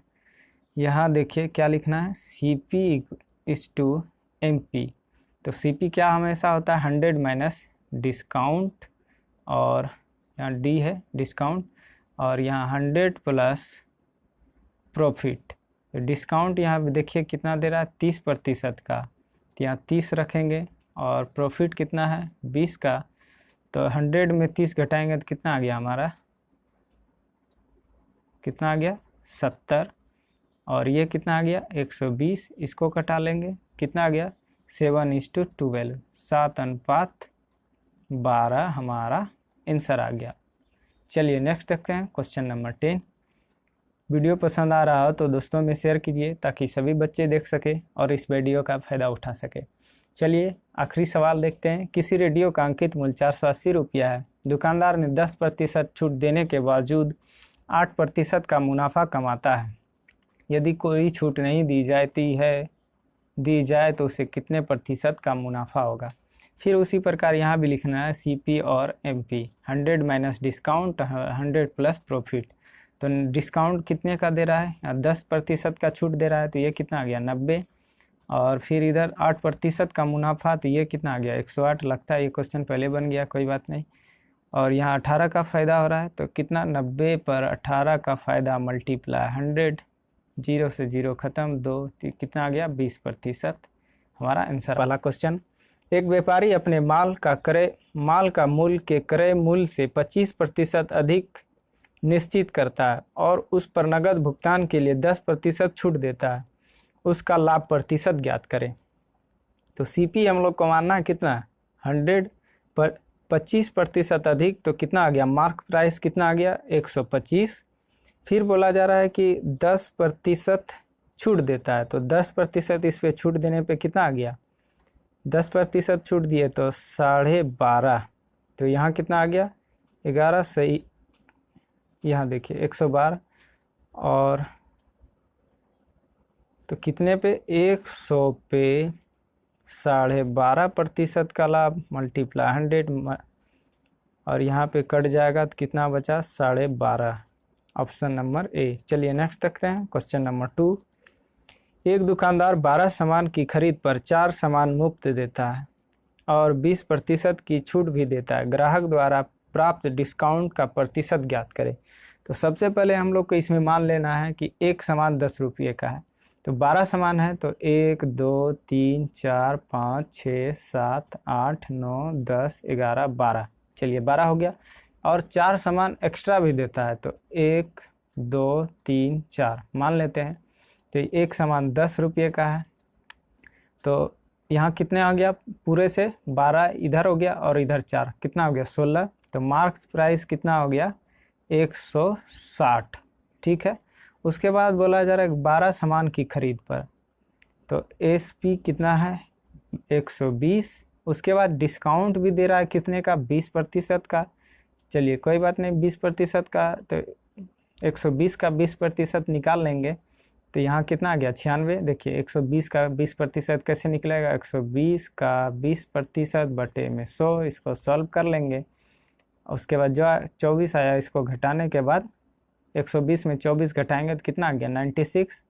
यहाँ देखिए क्या लिखना है, CP इज टू MP। तो CP क्या हमेशा होता है, 100 माइनस डिस्काउंट, और यहाँ D है डिस्काउंट, और यहाँ 100 प्लस प्रॉफिट। तो डिस्काउंट यहाँ देखिए कितना दे रहा है, 30% का, तो यहाँ 30 रखेंगे, और प्रॉफिट कितना है, 20 का। तो 100 में 30 घटाएंगे तो कितना आ गया हमारा, कितना आ गया, 70, और ये कितना आ गया, 120। इसको कटा लेंगे, कितना आ गया, 7:12, 7:12 हमारा आंसर आ गया। चलिए नेक्स्ट देखते हैं क्वेश्चन नंबर 10। वीडियो पसंद आ रहा हो तो दोस्तों में शेयर कीजिए ताकि सभी बच्चे देख सके और इस वीडियो का फ़ायदा उठा सके। चलिए आखिरी सवाल देखते हैं। किसी रेडियो का अंकित मूल्य 480 रुपया है। दुकानदार ने 10% छूट देने के बावजूद 8% का मुनाफा कमाता है। यदि कोई छूट नहीं दी जाए तो उसे कितने प्रतिशत का मुनाफा होगा। फिर उसी प्रकार यहाँ भी लिखना है CP और MP, 100 minus discount 100 plus profit. तो डिस्काउंट कितने का दे रहा है, 10% का छूट दे रहा है, तो ये कितना आ गया 90। और फिर इधर 8% का मुनाफा, तो ये कितना आ गया 108। लगता है ये क्वेश्चन पहले बन गया, कोई बात नहीं। और यहाँ 18 का फ़ायदा हो रहा है, तो कितना 90 पर 18 का फ़ायदा मल्टीप्लाई 100, 0 से 0 ख़त्म, 2 कितना आ गया 20% हमारा आंसर। वाला क्वेश्चन, एक व्यापारी अपने माल का मूल्य के क्रय मूल्य से 25% अधिक निश्चित करता है और उस पर नगद भुगतान के लिए 10% छूट देता है। उसका लाभ प्रतिशत ज्ञात करें। तो CP हम लोग को मानना है कितना 100 पर 25% अधिक, तो कितना आ गया मार्क प्राइस कितना आ गया 125। फिर बोला जा रहा है कि 10% छूट देता है, तो 10% इस पे छूट देने पे कितना आ गया 10% छूट दिए तो 12.5। तो यहाँ कितना आ गया 11 से, यहाँ देखिए 112, और तो कितने पे 100 पे 12.5% का लाभ मल्टीप्लाई 100, और यहाँ पे कट जाएगा तो कितना बचा 12.5, ऑप्शन नंबर ए। चलिए नेक्स्ट देखते हैं क्वेश्चन नंबर 2। एक दुकानदार 12 सामान की खरीद पर 4 सामान मुफ्त देता है और 20% की छूट भी देता है। ग्राहक द्वारा प्राप्त डिस्काउंट का प्रतिशत ज्ञात करें। तो सबसे पहले हम लोग को इसमें मान लेना है कि एक सामान 10 रुपये का है। तो 12 सामान है, तो 1 2 3 4 5 6 7 8 9 10 11 12। चलिए 12 हो गया, और 4 सामान एक्स्ट्रा भी देता है, तो 1 2 3 4 मान लेते हैं। तो एक सामान 10 रुपये का है, तो यहाँ कितने आ गया पूरे से 12 इधर हो गया और इधर 4, कितना हो गया 16। तो मार्क्स प्राइस कितना हो गया 160। ठीक है, उसके बाद बोला जा रहा है 12 सामान की खरीद पर, तो SP कितना है 120। उसके बाद डिस्काउंट भी दे रहा है कितने का 20% का। चलिए कोई बात नहीं, 20% का, तो 120 का 20% निकाल लेंगे, तो यहाँ कितना आ गया 96। देखिए 120 का 20% कैसे निकलेगा, 120 का 20% बटे में 100, इसको सॉल्व कर लेंगे। उसके बाद जो 24 आया, इसको घटाने के बाद 120 में 24 घटाएंगे तो कितना आ गया 96।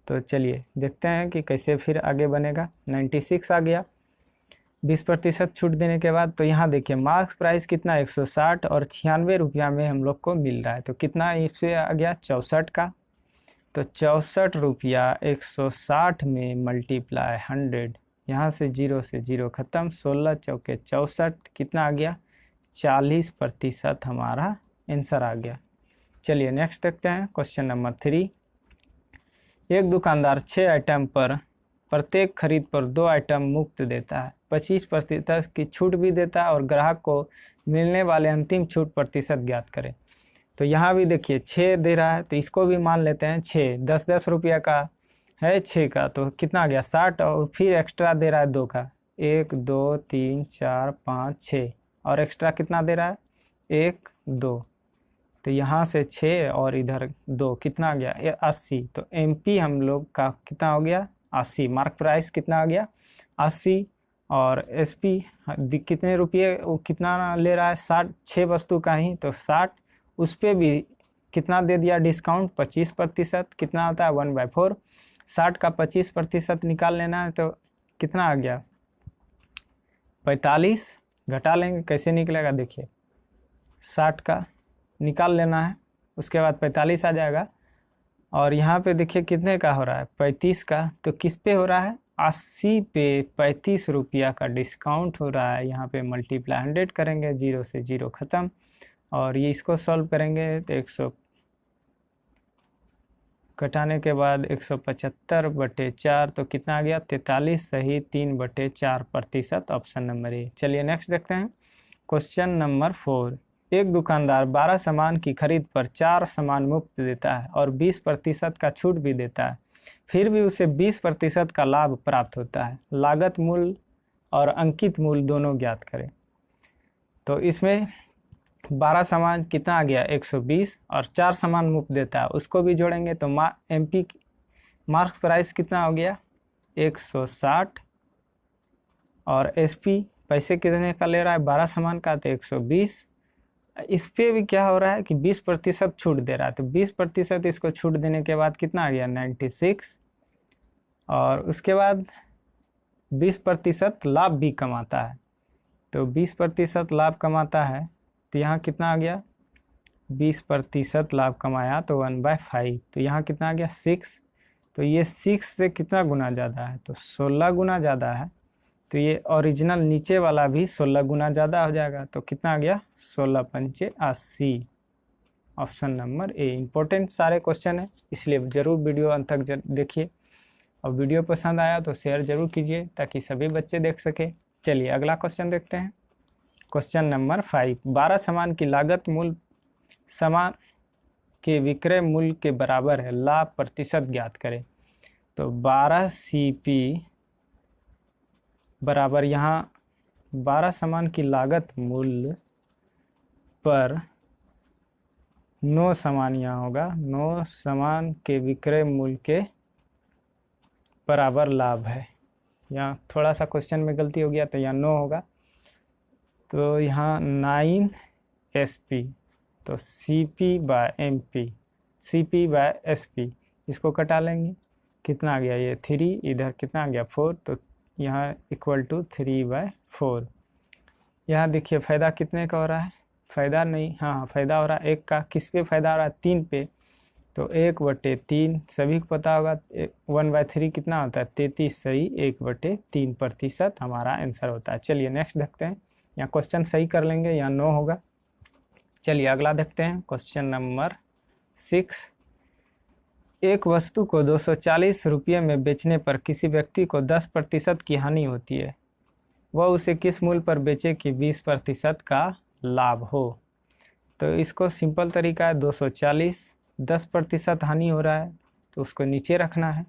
तो चलिए देखते हैं कि कैसे फिर आगे बनेगा। 96 आ गया 20% छूट देने के बाद। तो यहाँ देखिए मार्क्स प्राइस कितना 160 और 96 रुपया में हम लोग को मिल रहा है, तो कितना इससे आ गया 64 का। तो 64 रुपया 160 में मल्टीप्लाई 100, यहाँ से 0 से 0 ख़त्म, 16 चौके 64, कितना आ गया 40% हमारा आंसर आ गया। चलिए नेक्स्ट देखते हैं क्वेश्चन नंबर 3। एक दुकानदार 6 आइटम पर प्रत्येक खरीद पर 2 आइटम मुफ्त देता है, 25% की छूट भी देता है और ग्राहक को मिलने वाले अंतिम छूट प्रतिशत ज्ञात करें। तो यहाँ भी देखिए 6 दे रहा है, तो इसको भी मान लेते हैं 6, 10 रुपया का है 6 का, तो कितना आ गया 60, और फिर एक्स्ट्रा दे रहा है 2 का, 1 2 3 4 5 6, और एक्स्ट्रा कितना दे रहा है 1 2। तो यहाँ से 6 और इधर 2, कितना आ गया 80। तो MP हम लोग का कितना हो गया 80। मार्क प्राइस कितना आ गया 80, और SP कितने रुपये, वो कितना ले रहा है 60, 6 वस्तु का ही, तो 60, उस पर भी कितना दे दिया डिस्काउंट 25%, कितना आता है 1/4। 60 का 25% निकाल लेना है, तो कितना आ गया 45। घटा लेंगे, कैसे निकलेगा देखिए 60 का निकाल लेना है, उसके बाद 45 आ जाएगा। और यहाँ पे देखिए कितने का हो रहा है 35 का, तो किस पे हो रहा है 80 पे 35 रुपया का डिस्काउंट हो रहा है। यहाँ पे मल्टीप्लाई 100 करेंगे, 0 से 0 ख़त्म, और ये इसको सॉल्व करेंगे तो घटाने के बाद 175/4 तो कितना आ गया 43 सही 3/4%। Option number A. चलिए नेक्स्ट देखते हैं क्वेश्चन नंबर 4। एक दुकानदार 12 सामान की खरीद पर 4 सामान मुफ्त देता है और 20% का छूट भी देता है, फिर भी उसे 20% का लाभ प्राप्त होता है। लागत मूल्य और अंकित मूल्य दोनों ज्ञात करें। तो इसमें 12 सामान कितना आ गया 120 और 4 सामान मुफ्त देता है, उसको भी जोड़ेंगे तो एमपी मार्क प्राइस कितना हो गया 160 और एसपी पैसे कितने का ले रहा है 12 सामान का तो 120। इस पे भी क्या हो रहा है कि 20% छूट दे रहा है, तो 20% इसको छूट देने के बाद कितना आ गया 96 और उसके बाद 20% लाभ भी कमाता है। तो 20% लाभ कमाता है तो यहाँ कितना आ गया 20% लाभ कमाया तो 1/5, तो यहाँ कितना आ गया 6। तो ये 6 से कितना गुना ज़्यादा है तो 16 गुना ज़्यादा है, तो ये ओरिजिनल नीचे वाला भी 16 गुना ज़्यादा हो जाएगा। तो कितना आ गया 16 पंचे 80। Option number A. इम्पोर्टेंट सारे क्वेश्चन है, इसलिए ज़रूर वीडियो अंत तक देखिए और वीडियो पसंद आया तो शेयर ज़रूर कीजिए ताकि सभी बच्चे देख सके। चलिए अगला क्वेश्चन देखते हैं क्वेश्चन नंबर 5। 12 सामान की लागत मूल्य सामान के विक्रय मूल्य के बराबर है, लाभ प्रतिशत ज्ञात करें। तो 12 CP बराबर यहाँ 12 सामान की लागत मूल्य पर 9 सामान यहाँ होगा, 9 सामान के विक्रय मूल्य के बराबर लाभ है। यहाँ थोड़ा सा क्वेश्चन में गलती हो गया तो यहाँ 9 होगा, तो यहाँ 9 SP, तो CP/MP, CP/SP इसको कटा लेंगे, कितना आ गया ये 3, इधर कितना आ गया 4, तो यहाँ इक्वल टू 3/4। यहाँ देखिए फ़ायदा कितने का हो रहा है, फ़ायदा नहीं, हाँ फ़ायदा हो रहा है 1 का। किस पे फ़ायदा हो रहा है 3 पे, तो 1/3 सभी को पता होगा 1/3 कितना होता है 33 सही 1/3% हमारा आंसर होता है। चलिए नेक्स्ट देखते हैं, यहाँ क्वेश्चन सही कर लेंगे, यहाँ 9 होगा। चलिए अगला देखते हैं क्वेश्चन नंबर 6। एक वस्तु को 240 रुपये में बेचने पर किसी व्यक्ति को 10% की हानि होती है, वह उसे किस मूल्य पर बेचे कि 20% का लाभ हो। तो इसको सिंपल तरीका है 240, 10% हानि हो रहा है तो उसको नीचे रखना है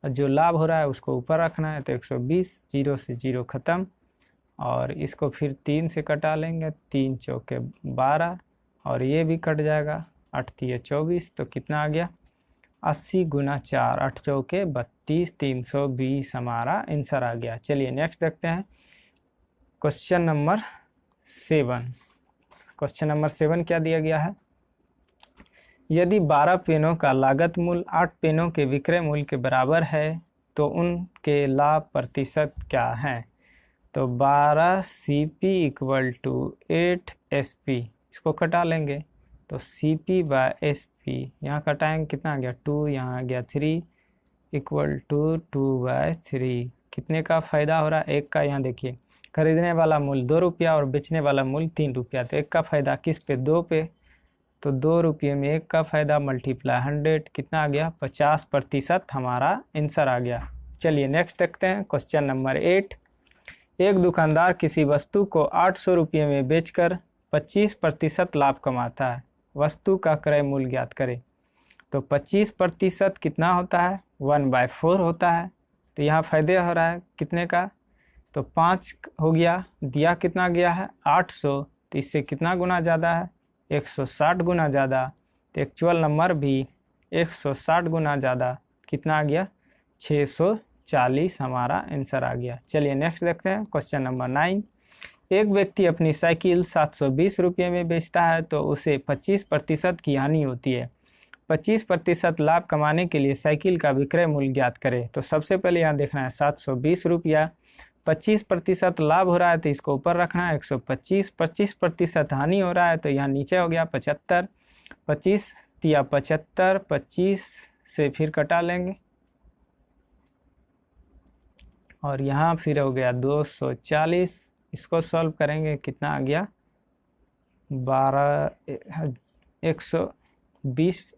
और जो लाभ हो रहा है उसको ऊपर रखना है, तो 120, 0 से 0 ख़त्म और इसको फिर 3 से कटा लेंगे, 3 चौके 12 और ये भी कट जाएगा, 8 तिये 24, तो कितना आ गया 80 गुना 4, 8 चौके 32, 320 हमारा आंसर आ गया। चलिए नेक्स्ट देखते हैं क्वेश्चन नंबर 7। क्वेश्चन नंबर 7 क्या दिया गया है, यदि 12 पेनों का लागत मूल्य 8 पेनों के विक्रय मूल्य के बराबर है तो उनके लाभ प्रतिशत क्या है। तो 12 CP = 8 SP, इसको कटा लेंगे तो CP/SP यहाँ कटाएंगे, कितना आ गया 2, यहाँ आ गया 3 = 2/3। कितने का फ़ायदा हो रहा है 1 का। यहाँ देखिए खरीदने वाला मूल्य 2 रुपया और बेचने वाला मूल्य 3 रुपया, तो 1 का फ़ायदा किस पे 2 पे, तो 2 रुपये में 1 का फ़ायदा मल्टीप्लाई 100, कितना आ गया 50% हमारा आंसर आ गया। चलिए नेक्स्ट देखते हैं क्वेश्चन नंबर 8। एक दुकानदार किसी वस्तु को 800 रुपये में बेचकर 25% लाभ कमाता है, वस्तु का क्रय मूल्य ज्ञात करें। तो 25% कितना होता है 1/4 होता है, तो यहाँ फ़ायदे हो रहा है कितने का, तो 5 हो गया, दिया कितना गया है 800, तो इससे कितना गुना ज़्यादा है 160 गुना ज़्यादा, तो एक्चुअल नंबर भी 160 गुना ज़्यादा, कितना आ गया 640 हमारा आंसर आ गया। चलिए नेक्स्ट देखते हैं क्वेश्चन नंबर 9। एक व्यक्ति अपनी साइकिल 720 रुपये में बेचता है तो उसे 25% की हानि होती है, 25% लाभ कमाने के लिए साइकिल का विक्रय मूल्य ज्ञात करें। तो सबसे पहले यहाँ देखना है 720 रुपया, 25% लाभ हो रहा है तो इसको ऊपर रखना है 125, 25% हानि हो रहा है तो यहाँ नीचे हो गया 75, 25 या 75, 25 से फिर कटा लेंगे और यहाँ फिर हो गया 240, इसको सॉल्व करेंगे कितना आ गया 120,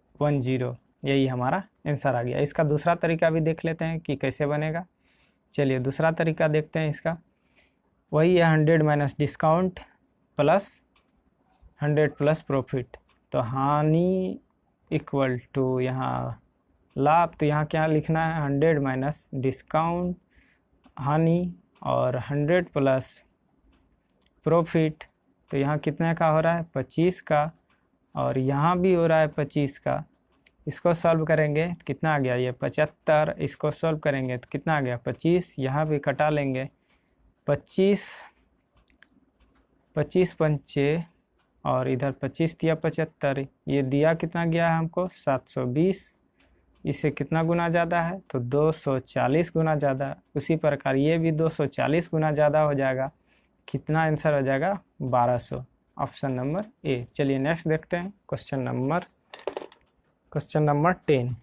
यही हमारा आंसर आ गया। इसका दूसरा तरीका भी देख लेते हैं कि कैसे बनेगा। चलिए दूसरा तरीका देखते हैं इसका। वही है 100 minus discount plus 100 plus profit. तो हानि इक्वल टू यहाँ लाभ, तो यहाँ क्या लिखना है 100 माइनस डिस्काउंट हानि और 100 प्लस प्रॉफिट। तो यहाँ कितने का हो रहा है 25 का, और यहाँ भी हो रहा है 25 का। इसको सॉल्व करेंगे तो कितना आ गया ये 75। इसको सॉल्व करेंगे तो कितना आ गया 25। यहाँ भी कटा लेंगे 25 पंचे और इधर 25 दिया 75। ये दिया कितना गया है हमको 720। इससे कितना गुना ज़्यादा है तो 240 गुना ज़्यादा। उसी प्रकार ये भी 240 गुना ज़्यादा हो जाएगा। कितना आंसर हो जाएगा 1200, ऑप्शन नंबर ए। चलिए नेक्स्ट देखते हैं क्वेश्चन नंबर 10।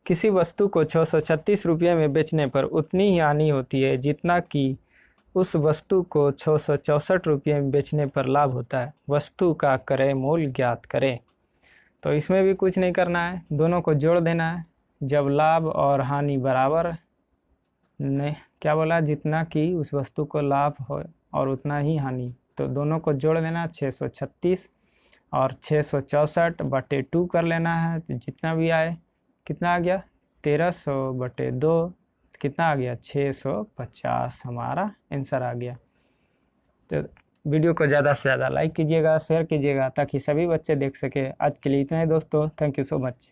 किसी वस्तु को 636 रुपये में बेचने पर उतनी ही हानि होती है जितना कि उस वस्तु को 664 रुपये में बेचने पर लाभ होता है। वस्तु का क्रय मूल्य ज्ञात करें। तो इसमें भी कुछ नहीं करना है, दोनों को जोड़ देना है। जब लाभ और हानि बराबर, नहीं क्या बोला, जितना कि उस वस्तु को लाभ हो और उतना ही हानि, तो दोनों को जोड़ देना। 636 और 664/2 कर लेना है, तो जितना भी आए कितना आ गया 1300/2, कितना आ गया 650 हमारा आंसर आ गया। तो वीडियो को ज़्यादा से ज़्यादा लाइक कीजिएगा, शेयर कीजिएगा ताकि सभी बच्चे देख सके। आज के लिए इतना ही दोस्तों, थैंक यू सो मच।